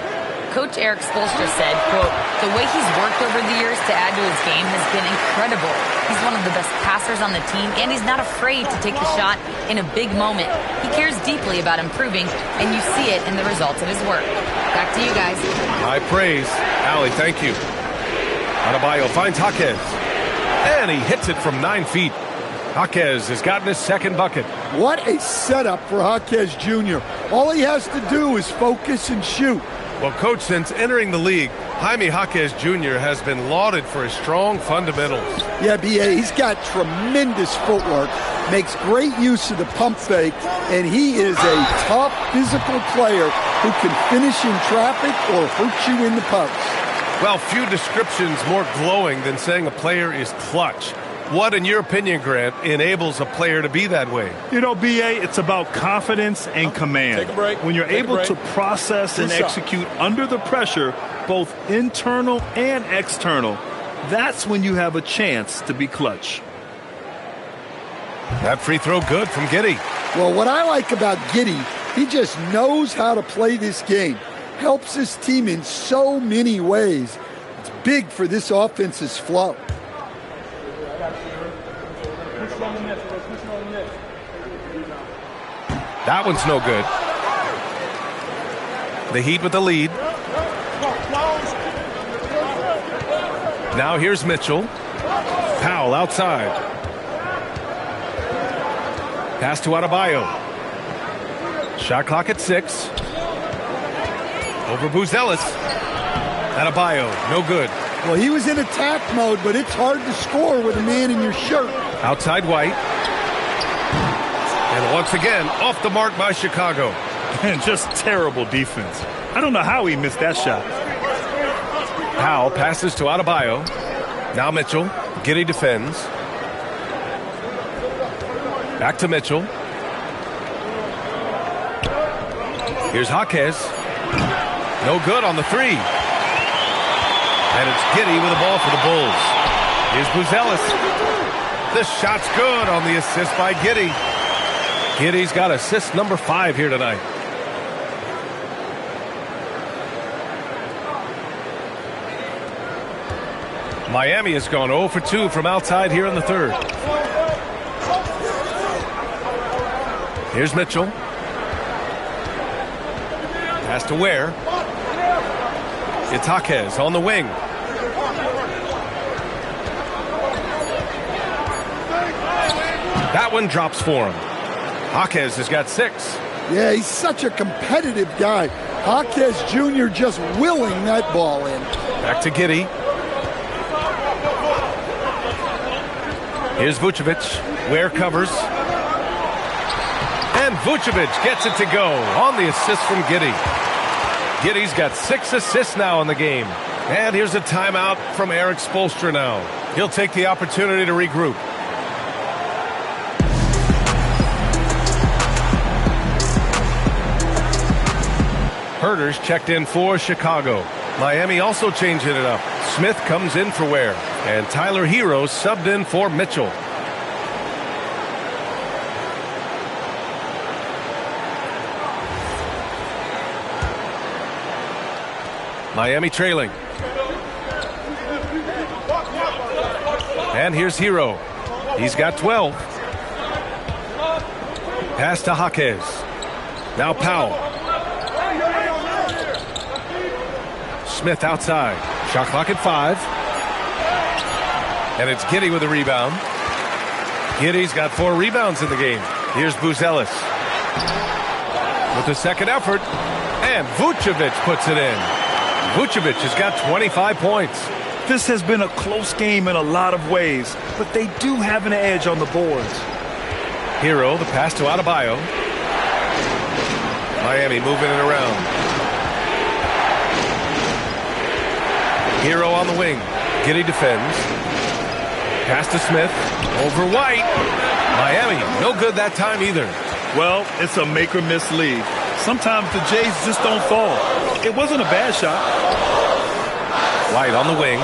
Coach Eric Spoelstra said, quote, the way he's worked over the years to add to his game has been incredible. He's one of the best passers on the team, and he's not afraid to take the shot in a big moment. He cares deeply about improving, and you see it in the results of his work. Back to you guys. High praise. Allie, thank you. Adebayo finds Jaquez. And he hits it from 9 feet. Jaquez has gotten his second bucket. What a setup for Jaquez Jr. All he has to do is focus and shoot. Well, Coach, since entering the league, Jaime Jaquez Jr. has been lauded for his strong fundamentals. Yeah, B.A., he's got tremendous footwork, makes great use of the pump fake, and he is a tough physical player who can finish in traffic or hurt you in the post. Well, few descriptions more glowing than saying a player is clutch. What, in your opinion, Grant, enables a player to be that way? You know, B.A., it's about confidence and command. Take a break. When you're able to process and execute under the pressure, both internal and external, that's when you have a chance to be clutch. That free throw good from Giddey. Well, what I like about Giddey, he just knows how to play this game. Helps his team in so many ways. It's big for this offense's flow. That one's no good. The Heat with the lead. Now here's Mitchell. Powell outside. Pass to Adebayo. Shot clock at 6. Over Buzelis. Adebayo, no good. Well, he was in attack mode, but it's hard to score with a man in your shirt. Outside White. And once again, off the mark by Chicago. And just terrible defense. I don't know how he missed that shot. Powell passes to Adebayo. Now Mitchell. Giddey defends. Back to Mitchell. Here's Jaquez. No good on the 3. And it's Giddey with the ball for the Bulls. Here's Buzelis. The shot's good on the assist by Giddey. Giddey's got assist number 5 here tonight. Miami has gone 0 for 2 from outside here in the 3rd. Here's Mitchell. Pass to Ware. It's Jaquez on the wing. That one drops for him. Jaquez has got 6. Yeah, he's such a competitive guy. Jaquez Jr. just willing that ball in. Back to Giddey. Here's Vucevic. Ware covers. And Vucevic gets it to go on the assist from Giddey. Giddey's got 6 assists now in the game. And here's a timeout from Eric Spoelstra now. He'll take the opportunity to regroup. Herter's checked in for Chicago. Miami also changing it up. Smith comes in for Ware. And Tyler Hero subbed in for Mitchell. Miami trailing. And here's Hero. He's got 12. Pass to Jaquez. Now Powell. Smith outside. Shot clock at 5. And it's Giddey with a rebound. Giddey's got 4 rebounds in the game. Here's Buzelis. With the second effort. And Vucevic puts it in. Vucevic has got 25 points. This has been a close game in a lot of ways, but they do have an edge on the boards. Hero, the pass to Adebayo. Miami moving it around. Hero on the wing. Giddey defends. Pass to Smith. Over White. Miami, no good that time either. Well, it's a make-or-miss league. Sometimes the Jays just don't fall. It wasn't a bad shot. White on the wing.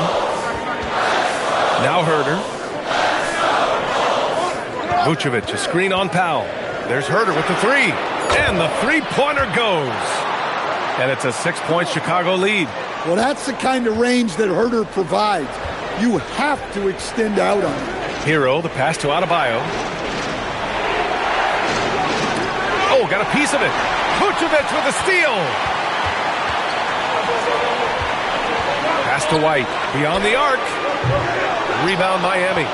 Now Herter. Vucevic, a screen on Powell. There's Herter with the 3. And the 3-pointer goes. And it's a 6-point Chicago lead. Well, that's the kind of range that Herter provides. You have to extend out on it. Hero, the pass to Adebayo. Oh, got a piece of it. Vucevic with a steal. Pass to White. Beyond the arc. Rebound Miami.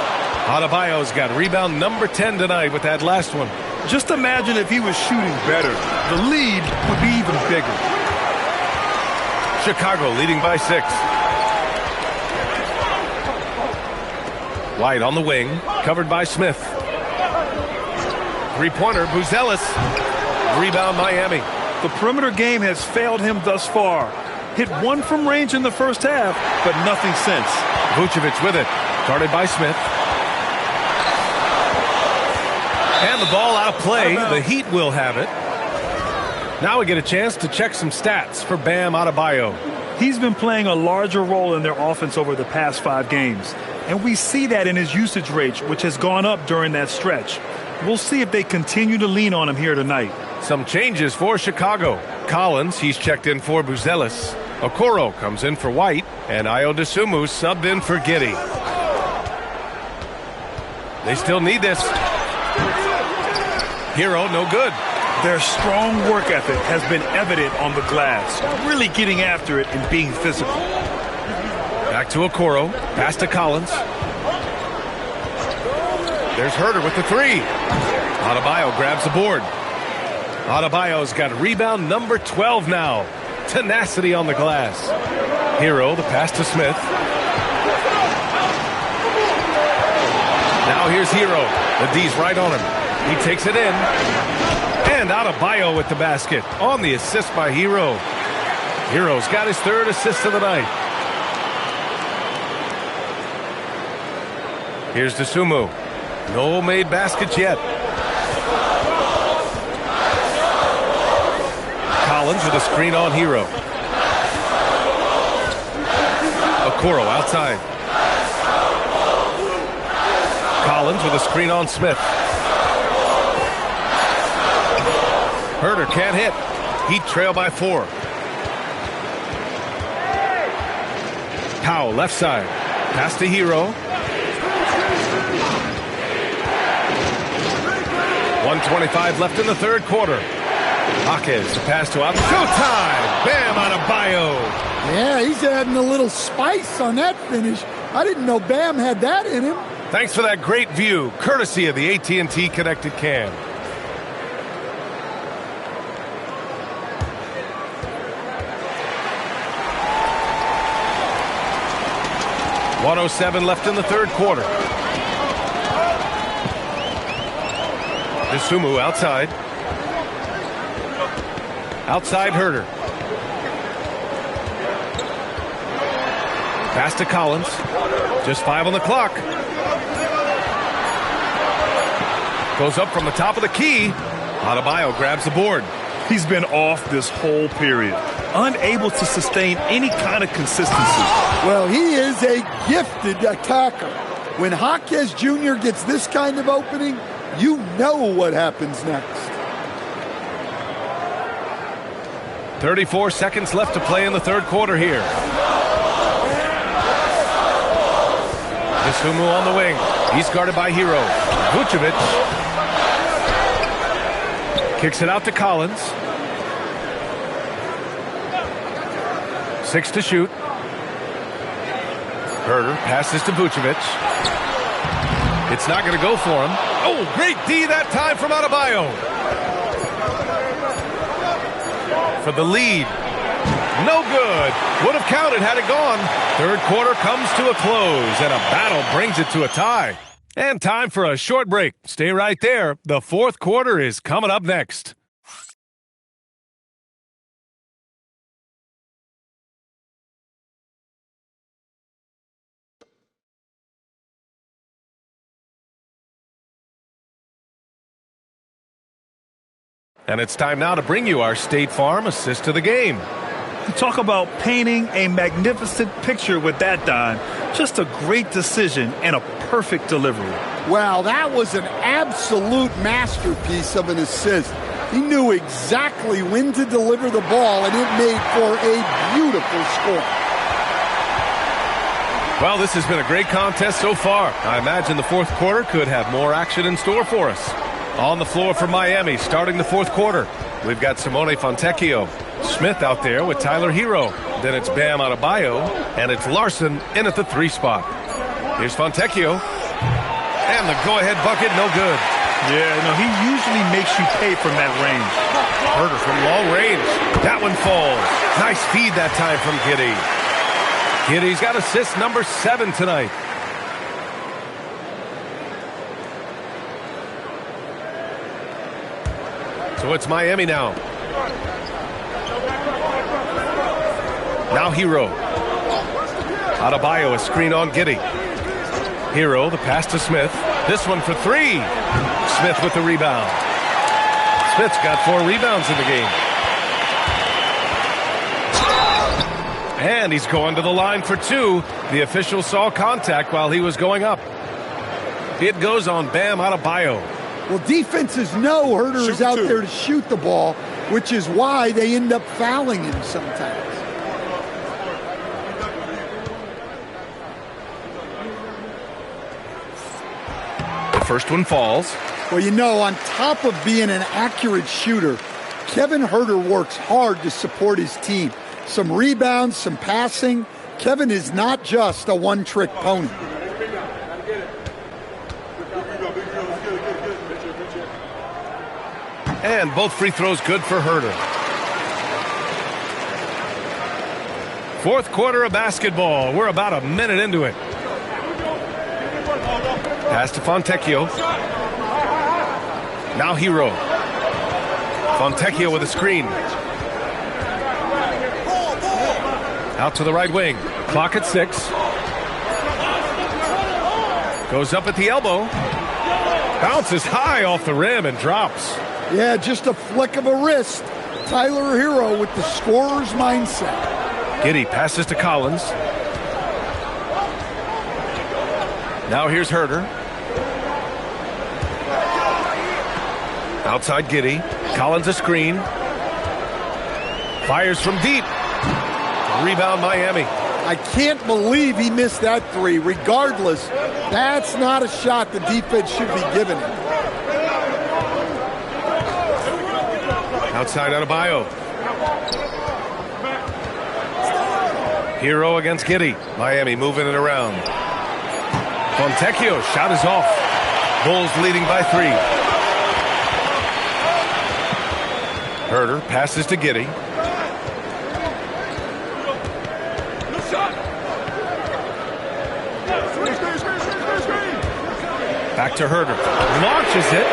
Adebayo's got rebound number 10 tonight with that last one. Just imagine if he was shooting better. The lead would be even bigger. Chicago leading by 6. White on the wing. Covered by Smith. 3-pointer, Buzelis. Rebound Miami. The perimeter game has failed him thus far. Hit 1 from range in the first half, but nothing since. Vucevic with it. Guarded by Smith. And the ball out of play. The Heat will have it. Now we get a chance to check some stats for Bam Adebayo. He's been playing a larger role in their offense over the past 5 games. And we see that in his usage rate, which has gone up during that stretch. We'll see if they continue to lean on him here tonight. Some changes for Chicago. Collins, he's checked in for Buzelis. Okoro comes in for White. And Ayo Dosunmu subbed in for Giddey. They still need this. Hero, no good. Their strong work ethic has been evident on the glass, really getting after it and being physical. Back to Okoro. Pass to Collins. There's Herter with the 3. Adebayo grabs the board. Adebayo's got rebound number 12 now. Tenacity on the glass. Hero, the pass to Smith. Now here's Hero. The D's right on him. He takes it in. And Adebayo with the basket on the assist by Hero. Hero's got his third assist of the night. Here's DeSumo. No made baskets yet. Collins with a screen on Hero. Okoro outside. Collins with a screen on Smith. Herder can't hit. Heat trail by 4. Powell left side. Pass to Hero. 1:25 left in the third quarter. Hawkins to pass to Showtime! Bam Adebayo! Yeah, he's adding a little spice on that finish. I didn't know Bam had that in him. Thanks for that great view, courtesy of the AT&T Connected Cam. .107 left in the third quarter. DeSumo outside. Outside Herder. Pass to Collins. Just 5 on the clock. Goes up from the top of the key. Adebayo grabs the board. He's been off this whole period. Unable to sustain any kind of consistency. Well, he is a gifted attacker. When Hawkins Jr. gets this kind of opening, you know what happens next. 34 seconds left to play in the third quarter here. DeSumo on the wing. He's guarded by Hero. Vucevic kicks it out to Collins. 6 to shoot. Herder passes to Vucevic. It's not going to go for him. Oh, great D that time from Adebayo. For the lead. No good. Would have counted had it gone. Third quarter comes to a close, and a battle brings it to a tie. And time for a short break. Stay right there. The fourth quarter is coming up next. And it's time now to bring you our State Farm assist to the game. Talk about painting a magnificent picture with that dime. Just a great decision and a perfect delivery. Wow, that was an absolute masterpiece of an assist. He knew exactly when to deliver the ball, and it made for a beautiful score. Well, this has been a great contest so far. I imagine the fourth quarter could have more action in store for us. On the floor for Miami, starting the fourth quarter, we've got Simone Fontecchio. Smith out there with Tyler Hero. Then it's Bam Adebayo, and it's Larson in at the 3 spot. Here's Fontecchio. And the go-ahead bucket, no good. Yeah, no, he usually makes you pay from that range. Herder from long range. That one falls. Nice feed that time from Giddey. Giddey's got assist number 7 tonight. So it's Miami now. Now Hero. Adebayo, a screen on Giddey. Hero, the pass to Smith. This one for 3. Smith with the rebound. Smith's got 4 rebounds in the game. And he's going to the line for 2. The official saw contact while he was going up. It goes on Bam Adebayo. Well, defenses know Herder is out there to shoot the ball, which is why they end up fouling him sometimes. The first one falls. Well, you know, on top of being an accurate shooter, Kevin Herder works hard to support his team. Some rebounds, some passing. Kevin is not just a one-trick pony. And both free throws good for Herder. Fourth quarter of basketball. We're about a minute into it. Pass to Fontecchio. Now Hero. Fontecchio with a screen. Out to the right wing. Clock at 6. Goes up at the elbow. Bounces high off the rim and drops. Yeah, just a flick of a wrist. Tyler Hero with the scorer's mindset. Giddey passes to Collins. Now here's Herder. Outside Giddey. Collins a screen. Fires from deep. Rebound Miami. I can't believe he missed that three. Regardless, that's not a shot the defense should be giving him. Outside Adebayo. Hero against Giddey. Miami moving it around. Fontecchio shot is off. Bulls leading by 3. Herder passes to Giddey. Back to Herder. Launches it.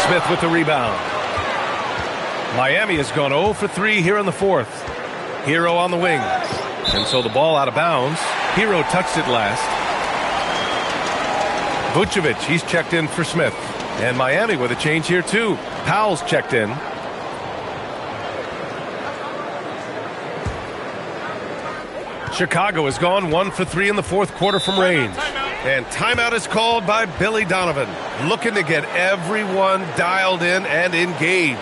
Smith with the rebound. Miami has gone 0 for 3 here in the fourth. Hero on the wing. And so the ball out of bounds. Hero touched it last. Vucevic, he's checked in for Smith. And Miami with a change here too. Powell's checked in. Chicago has gone 1 for 3 in the fourth quarter from range. And timeout is called by Billy Donovan, looking to get everyone dialed in and engaged.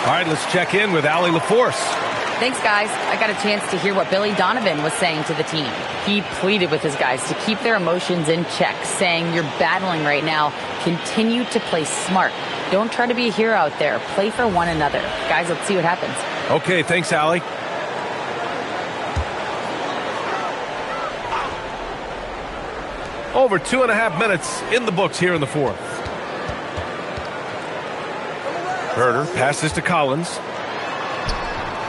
All right, let's check in with Allie LaForce. Thanks, guys. I got a chance to hear what Billy Donovan was saying to the team. He pleaded with his guys to keep their emotions in check, saying, "You're battling right now. Continue to play smart. Don't try to be a hero out there. Play for one another." Guys, let's see what happens. Okay, thanks, Allie. Over 2.5 minutes in the books here in the fourth. Herder passes to Collins.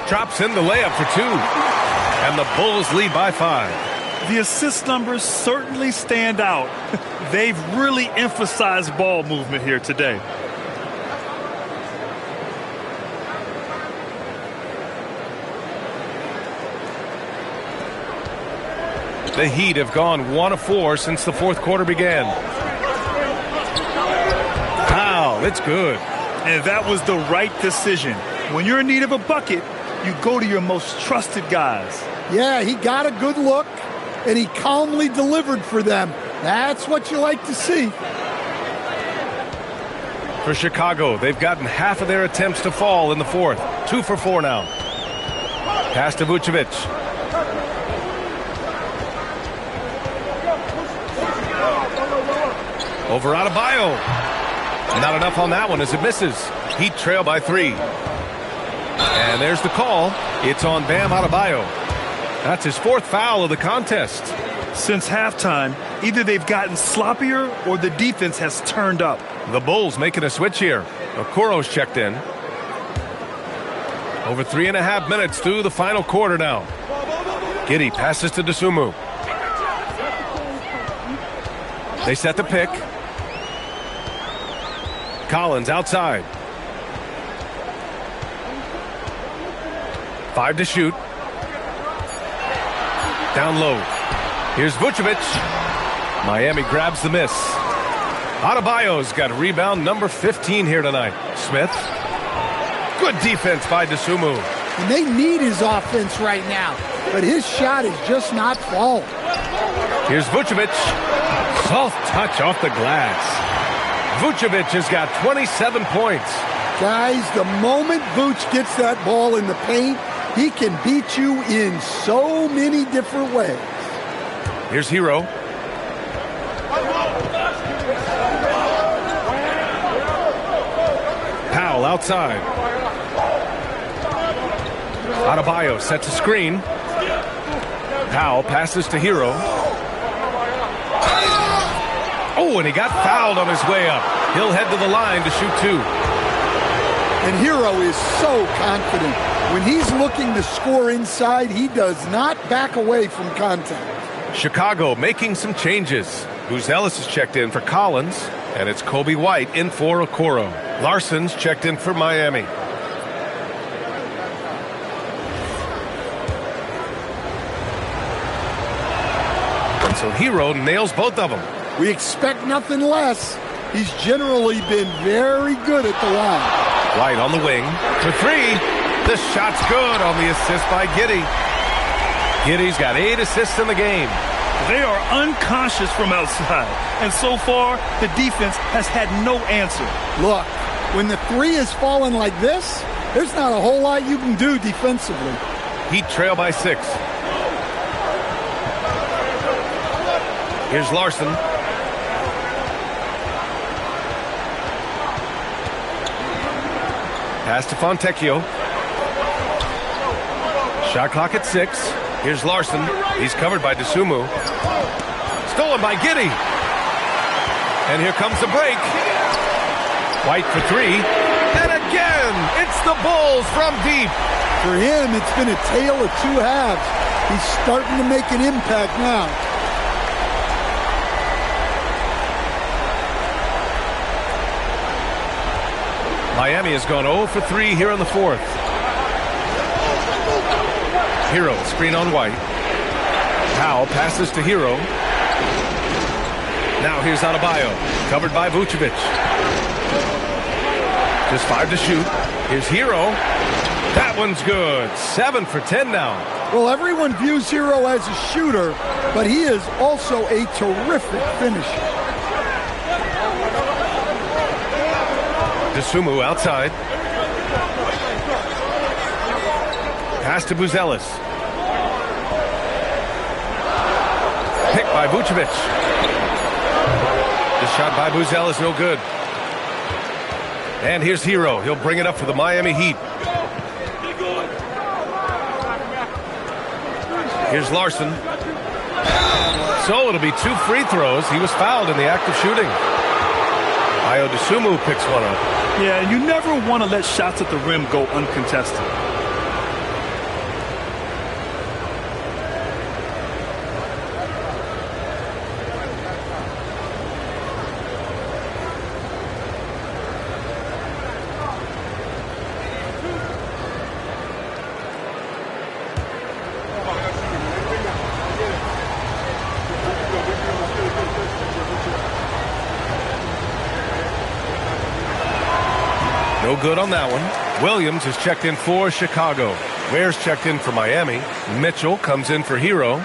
Drops in the layup for 2. And the Bulls lead by 5. The assist numbers certainly stand out. They've really emphasized ball movement here today. The Heat have gone 1 of 4 since the fourth quarter began. Wow, it's good. And that was the right decision. When you're in need of a bucket, you go to your most trusted guys. Yeah, he got a good look, and he calmly delivered for them. That's what you like to see. For Chicago, they've gotten half of their attempts to fall in the fourth. 2 for 4 now. Pass to Vucevic. Over Adebayo. Not enough on that one as it misses. Heat trail by 3. And there's the call. It's on Bam Adebayo. That's his 4th foul of the contest. Since halftime, either they've gotten sloppier or the defense has turned up. The Bulls making a switch here. Okoro's checked in. Over 3.5 minutes through the final quarter now. Giddey passes to Dosunmu. They set the pick. Collins outside. 5 to shoot. Down low. Here's Vucevic. Miami grabs the miss. Adebayo's got rebound number 15 here tonight. Smith. Good defense by Dosunmu. And they need his offense right now, but his shot is just not falling. Here's Vucevic. Soft touch off the glass. Vucevic has got 27 points. Guys, the moment Vuce gets that ball in the paint, he can beat you in so many different ways. Here's Hero. Powell outside. Adebayo sets a screen. Powell passes to Hero. Oh, and he got fouled on his way up. He'll head to the line to shoot 2. And Hero is so confident. When he's looking to score inside, he does not back away from contact. Chicago making some changes. Buzelis is checked in for Collins, and it's Kobe White in for Okoro. Larson's checked in for Miami. And so Hero nails both of them. We expect nothing less. He's generally been very good at the line. White on the wing for 3. This shot's good on the assist by Giddey. Giddey's got 8 assists in the game. They are unconscious from outside, and so far, the defense has had no answer. Look, when the 3 is falling like this, there's not a whole lot you can do defensively. Heat trail by 6. Here's Larson. Pass to Fontecchio. Shot clock at 6. Here's Larson. He's covered by Dosunmu. Stolen by Giddey. And here comes the break. White for 3. And again, it's the Bulls from deep. For him, it's been a tale of 2 halves. He's starting to make an impact now. Miami has gone 0 for 3 here in the 4th. Hero, screen on White. Powell passes to Hero. Now here's Adebayo, covered by Vucevic. Just 5 to shoot. Here's Hero. That one's good. 7 for 10 now. Well, everyone views Hero as a shooter, but he is also a terrific finisher. Dosunmu outside. Pass to Buzelis. Picked by Vucevic. The shot by Buzelis, no good. And here's Hero. He'll bring it up for the Miami Heat. Here's Larson. So it'll be 2 free throws. He was fouled in the act of shooting. Ayo Dosunmu picks one up. Yeah, and you never want to let shots at the rim go uncontested. No good on that one. Williams is checked in for Chicago. Ware's checked in for Miami. Mitchell comes in for Hero.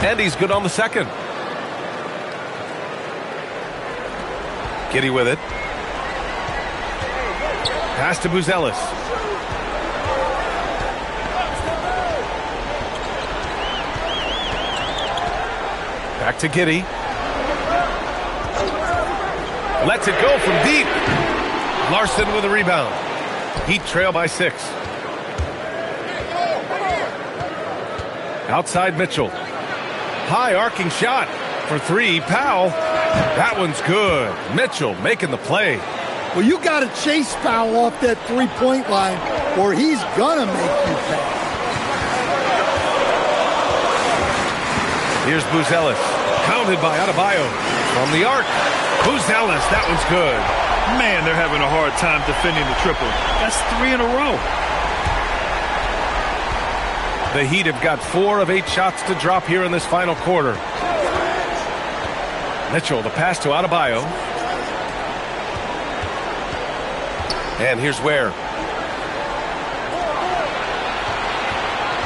And he's good on the second. Giddey with it. Pass to Buzelis. Back to Giddey. Lets it go from deep. Larson with a rebound. Heat trail by 6. Outside Mitchell. High arcing shot for 3. Powell. That one's good. Mitchell making the play. Well, you got to chase Powell off that 3-point line, or he's going to make you pay. Here's Buzelis. Counted by Adebayo. From the arc. Buzelis, that one's good. Man, they're having a hard time defending the triple. That's 3 in a row. The Heat have got 4 of 8 shots to drop here in this final quarter. Mitchell, the pass to Adebayo. And here's Ware.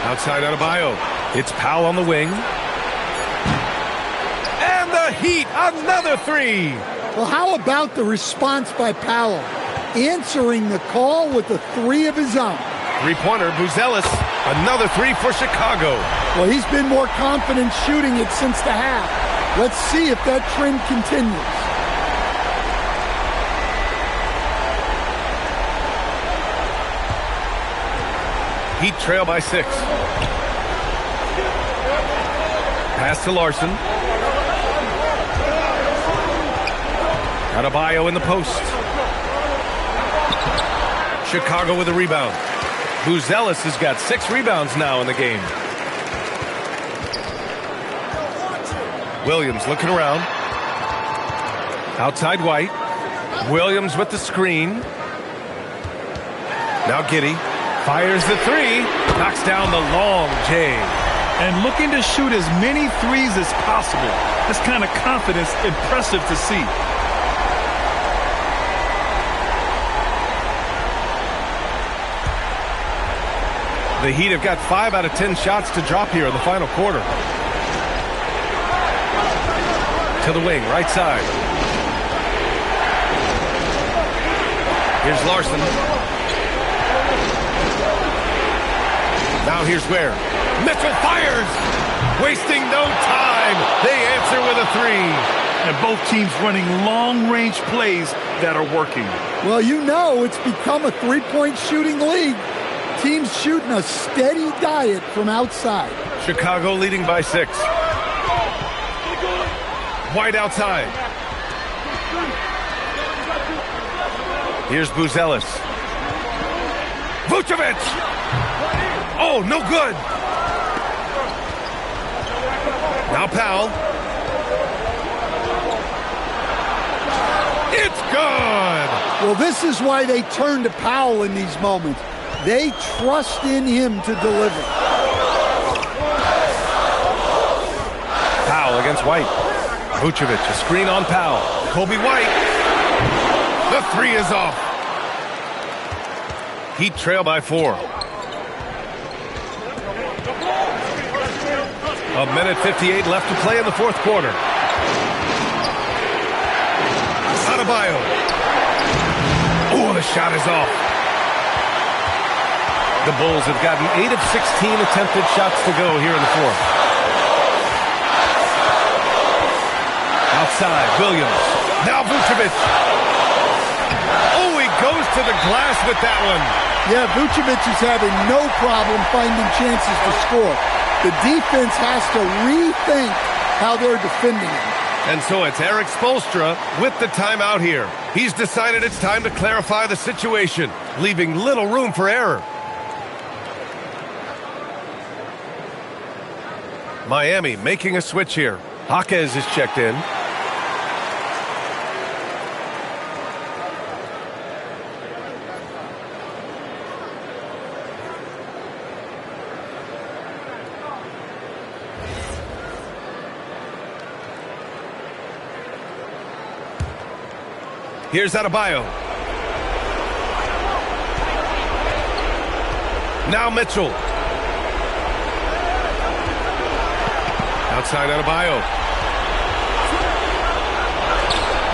Outside Adebayo. It's Powell on the wing. And the Heat, another 3. Well, how about the response by Powell? answering the call with a three of his own. Three-pointer, Buzelis. Another three for Chicago. Well, he's been more confident shooting it since the half. Let's see if that trend continues. Heat trail by 6. Pass to Larson. Adebayo in the post. Chicago with a rebound. Buzelis has got 6 rebounds now in the game. Williams looking around. Outside White. Williams with the screen. Now Giddey. Fires the three. Knocks down the long J. And looking to shoot as many threes as possible. This kind of confidence, impressive to see. The Heat have got 5 out of 10 shots to drop here in the final quarter. To the wing, right side. Here's Larson. Now here's Ware. Mitchell fires! Wasting no time. They answer with a three. And both teams running long-range plays that are working. Well, you know it's become a three-point shooting league. Teams shooting a steady diet from outside. Chicago leading by 6. White outside. Here's Buzelis. Vucevic! Oh, no good. Now Powell. It's good. Well, this is why they turn to Powell in these moments. They trust in him to deliver. Powell against White. Vucevic, a screen on Powell. Kobe White. The three is off. Heat trail by 4. A minute 58 left to play in the fourth quarter. Adebayo. Oh, the shot is off. The Bulls have gotten 8 of 16 attempted shots to go here in the fourth. Outside, Williams. Now Vucevic. Oh, he goes to the glass with that one. Yeah, Vucevic is having no problem finding chances to score. The defense has to rethink how they're defending him. And so it's Eric Spoelstra with the timeout here. He's decided it's time to clarify the situation, leaving little room for error. Miami making a switch here. Jaquez is checked in. Here's Adebayo. Now Mitchell. Outside Adebayo.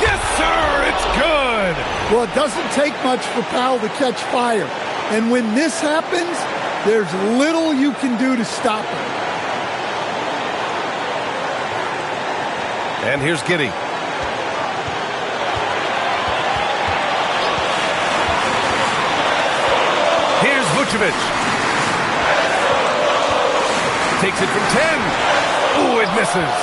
Yes, sir! It's good! Well, it doesn't take much for Powell to catch fire. And when this happens, there's little you can do to stop him. And here's Giddey. Here's Vucevic. Takes it from 10. Ooh, it misses.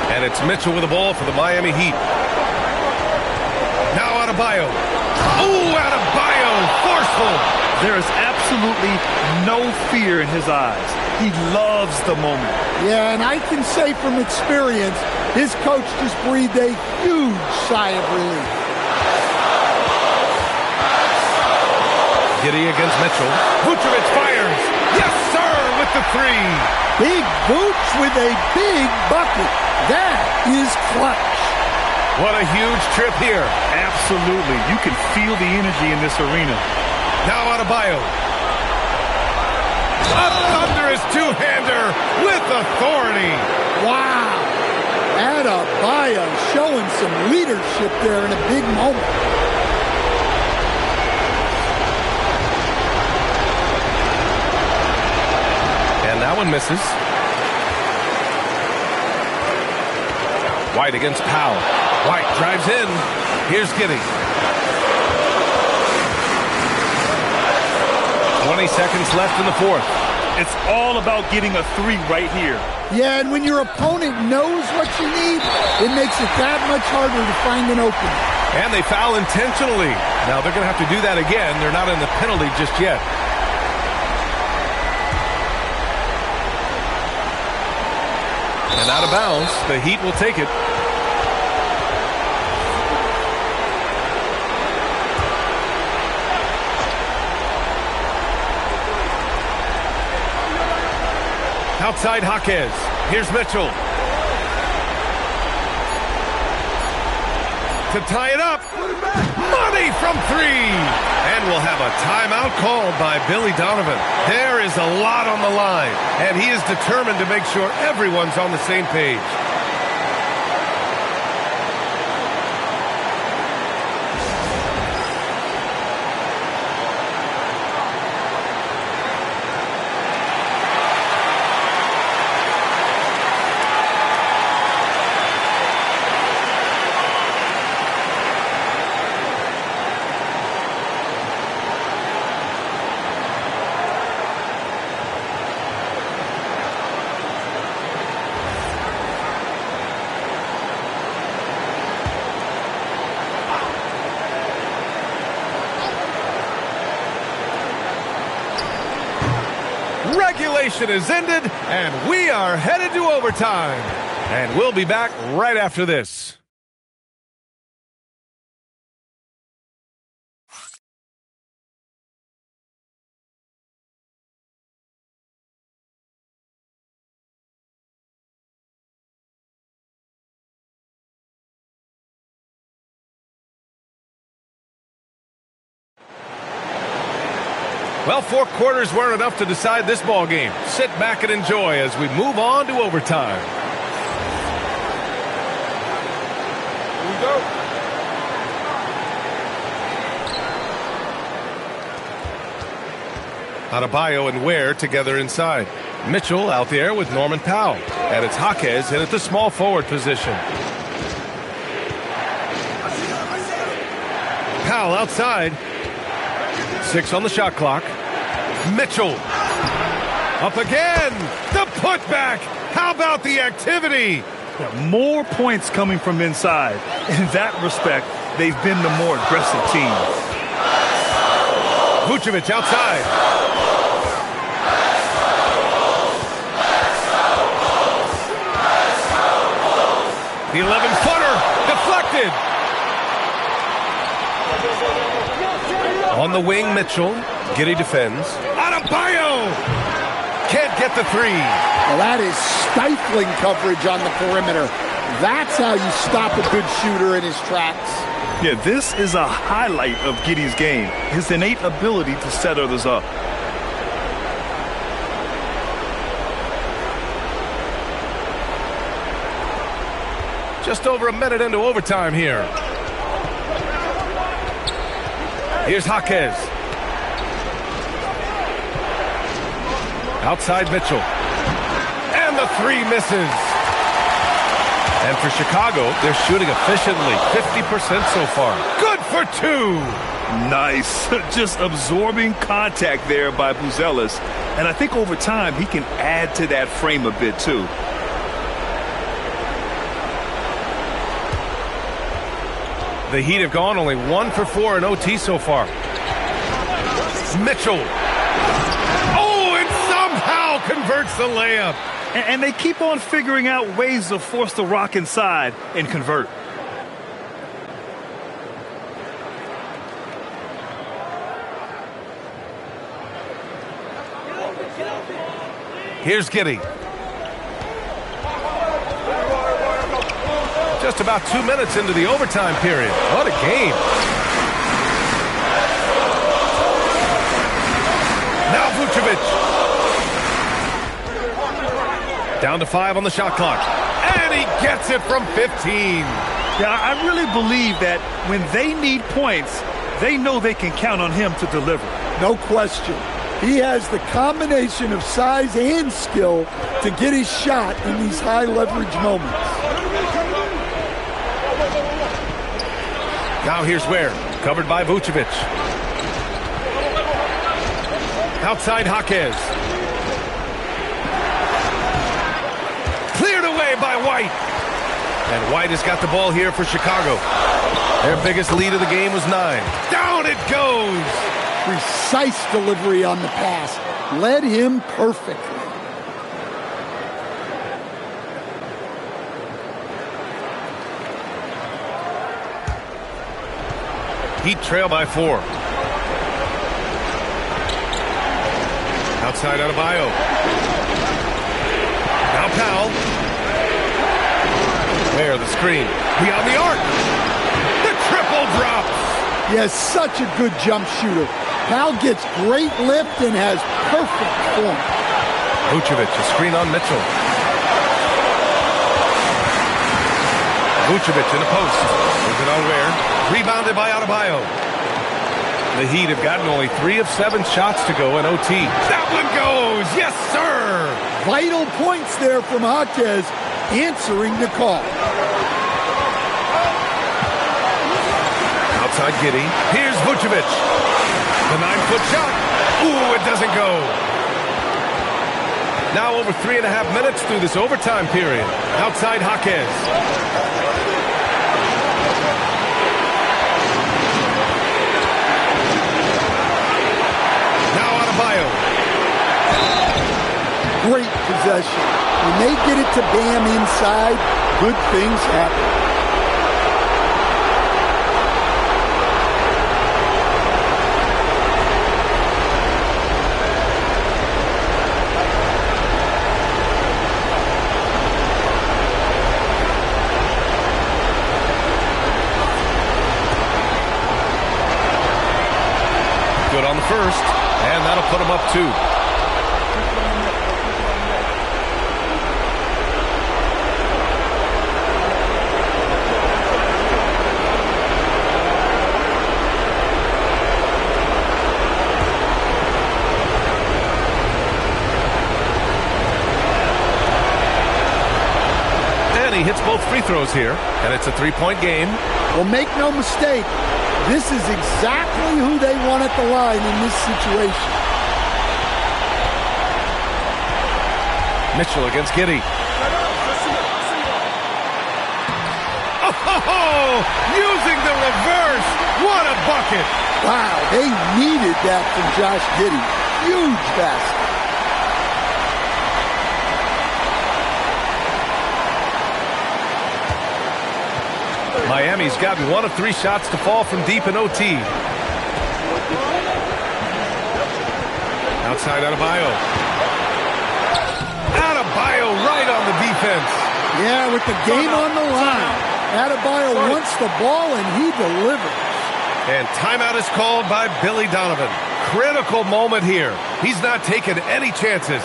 And it's Mitchell with the ball for the Miami Heat. Now Adebayo. Ooh, Adebayo, forceful. There is absolutely no fear in his eyes. He loves the moment. Yeah, and I can say from experience, his coach just breathed a huge sigh of relief. Giddey against Mitchell. Vucevic fires. Yes, sir, with the three. Big Vooch with a big bucket. That is clutch. What a huge trip here. Absolutely. You can feel the energy in this arena. Now Adebayo. A thunderous two-hander with authority. Wow. Adebayo showing some leadership there in a big moment. That one misses. White against Powell. White drives in. Here's Giddey. 20 seconds left in the fourth. It's all about getting a three right here. Yeah, and when your opponent knows what you need, it makes it that much harder to find an opening. And they foul intentionally. Now they're going to have to do that again. They're not in the penalty just yet. And out of bounds, the Heat will take it. Outside Jaquez. Here's Mitchell. To tie it up. Money from three. And we'll have a timeout called by Billy Donovan. There is a lot on the line, and he is determined to make sure everyone's on the same page. Regulation is ended, and we are headed to overtime. And we'll be back right after this. Well, 4 quarters weren't enough to decide this ball game. Sit back and enjoy as we move on to overtime. Here we go. Adebayo and Ware together inside. Mitchell out there with Norman Powell. And it's Jaquez in at the small forward position. Powell outside. 6 on the shot clock. Mitchell. Up again. The putback. How about the activity? Yeah, more points coming from inside. In that respect, they've been the more aggressive team. Vucevic outside. The 11-footer deflected. On the wing, Mitchell. Giddey defends. Adebayo! Can't get the three. Well, that is stifling coverage on the perimeter. That's how you stop a good shooter in his tracks. Yeah, this is a highlight of Giddey's game. His innate ability to set others up. Just over a minute into overtime here. Here's Jaquez. Outside Mitchell. And the three misses. And for Chicago, they're shooting efficiently. 50% so far. Good for 2. Nice. Just absorbing contact there by Buzelis. And I think over time, he can add to that frame a bit, too. The Heat have gone only 1 for 4 in OT so far. Mitchell. Oh, and somehow converts the layup. And they keep on figuring out ways to force the rock inside and convert. Here's Giddey. Just about 2 minutes into the overtime period. What a game. Now Vucevic. Down to 5 on the shot clock. And he gets it from 15. Yeah, I really believe that when they need points, they know they can count on him to deliver. No question. He has the combination of size and skill to get his shot in these high leverage moments. Now here's Ware, covered by Vucevic. Outside Jaquez. Cleared away by White. And White has got the ball here for Chicago. Their biggest lead of the game was 9. Down it goes! Precise delivery on the pass. Led him perfectly. Heat trail by 4. Outside Adebayo. Now Powell. There, the screen. Beyond the arc. The triple drops. Yes, such a good jump shooter. Powell gets great lift and has perfect form. Vucevic, a screen on Mitchell. Vucevic in the post. Is it on Ware? Rebounded by Adebayo. The Heat have gotten only 3 of 7 shots to go in OT. That one goes! Yes, sir! Vital points there from Jaquez, answering the call. Outside Giddey. Here's Vucevic. The 9-foot shot. Ooh, it doesn't go. Now over 3.5 minutes through this overtime period. Outside Jaquez. Great possession. When they get it to Bam inside, good things happen. Good on the first, and that'll put them up 2. He hits both free throws here, and it's a 3-point game. Well, make no mistake, this is exactly who they want at the line in this situation. Mitchell against Giddey. Oh, using the reverse. What a bucket. Wow, they needed that from Josh Giddey. Huge basket. Miami's gotten 1 of 3 shots to fall from deep in OT. Outside Adebayo. Adebayo right on the defense. Yeah, with the game on the line. Adebayo wants the ball and he delivers. And timeout is called by Billy Donovan. Critical moment here. He's not taking any chances.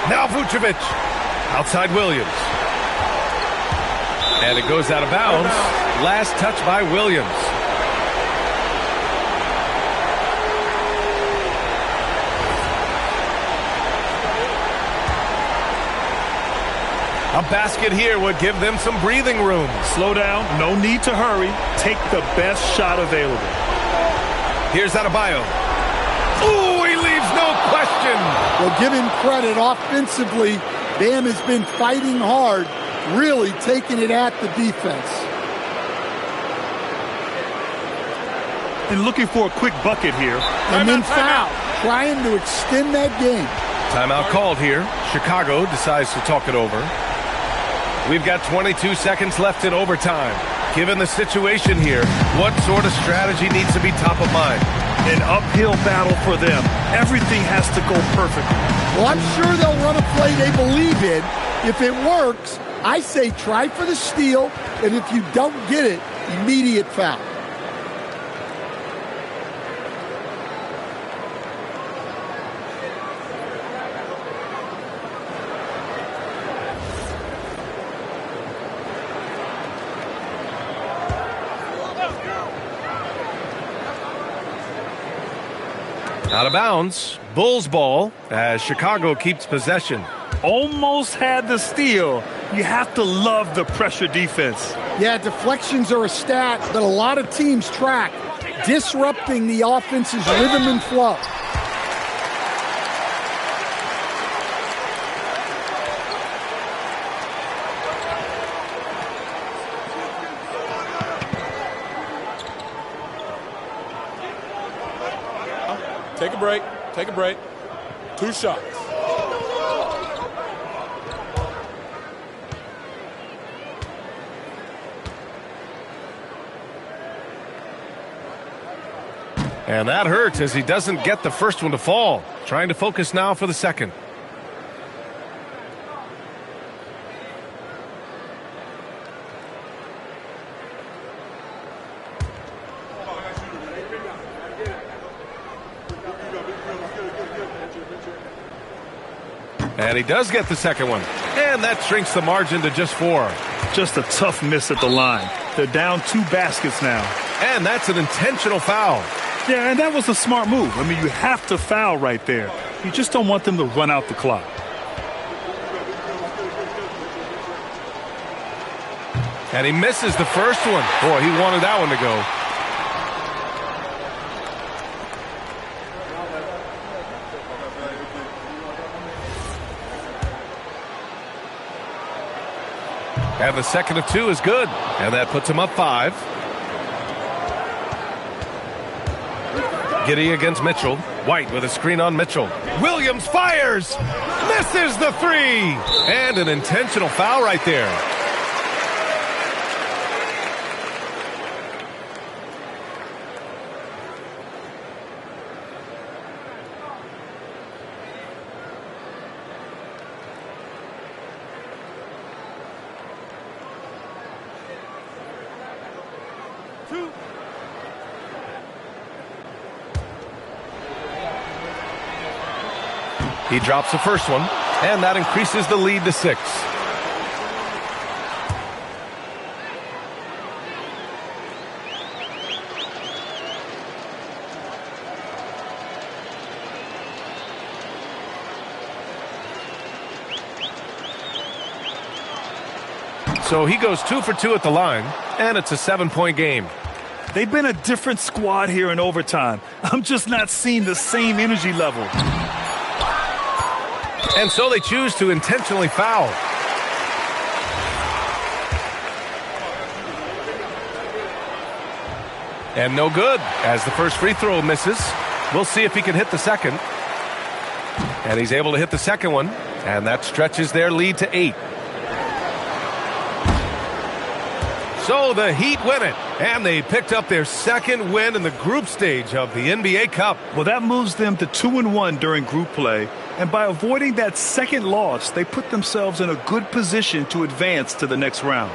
Now Vucevic. Outside Williams. And it goes out of bounds. Last touch by Williams. A basket here would give them some breathing room. Slow down. No need to hurry. Take the best shot available. Here's Adebayo. Ooh, he leaves no question. Well, give him credit. Offensively, Bam has been fighting hard, really taking it at the defense. And looking for a quick bucket here. And then foul, trying to extend that game. Timeout called here. Chicago decides to talk it over. We've got 22 seconds left in overtime. Given the situation here, what sort of strategy needs to be top of mind? An uphill battle for them. Everything has to go perfectly. Well, I'm sure they'll run a play they believe in. If it works, I say try for the steal, and if you don't get it, immediate foul. Out of bounds, Bulls ball as Chicago keeps possession. Almost had the steal. You have to love the pressure defense. Yeah, deflections are a stat that a lot of teams track, disrupting the offense's rhythm and flow. Take a break. Take a break. 2 shots. And that hurts as he doesn't get the first one to fall. Trying to focus now for the second. And he does get the second one. And that shrinks the margin to just 4. Just a tough miss at the line. They're down 2 baskets now. And that's an intentional foul. Yeah, and that was a smart move. I mean, you have to foul right there. You just don't want them to run out the clock. And he misses the first one. Boy, he wanted that one to go. And the second of 2 is good. And that puts him up 5. Giddey against Mitchell. White with a screen on Mitchell. Williams fires! Misses the 3! And an intentional foul right there. He drops the first one, and that increases the lead to 6. So he goes 2 for 2 at the line, and it's a 7-point game. They've been a different squad here in overtime. I'm just not seeing the same energy level. And so they choose to intentionally foul. And no good, as the first free throw misses. We'll see if he can hit the second. And he's able to hit the second one, and that stretches their lead to 8. So the Heat win it, and they picked up their second win in the group stage of the NBA Cup. Well, that moves them to 2-1 during group play, and by avoiding that second loss, they put themselves in a good position to advance to the next round.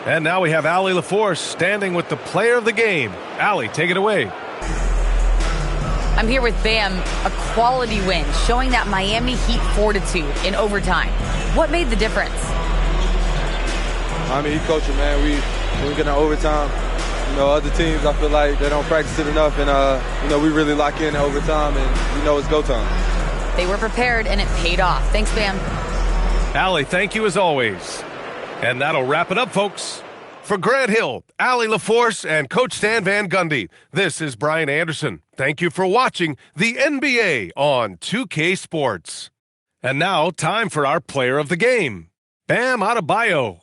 And now we have Allie LaForce standing with the player of the game. Allie, take it away. I'm here with Bam, a quality win, showing that Miami Heat fortitude in overtime. What made the difference? I mean, he coaching, man. We get in overtime. You know, other teams, I feel like they don't practice it enough, and you know, we really lock in overtime, and you know, it's go time. They were prepared, and it paid off. Thanks, Bam. Allie, thank you as always. And that'll wrap it up, folks. For Grant Hill, Allie LaForce, and Coach Stan Van Gundy, this is Brian Anderson. Thank you for watching the NBA on 2K Sports. And now, time for our player of the game, Bam Adebayo.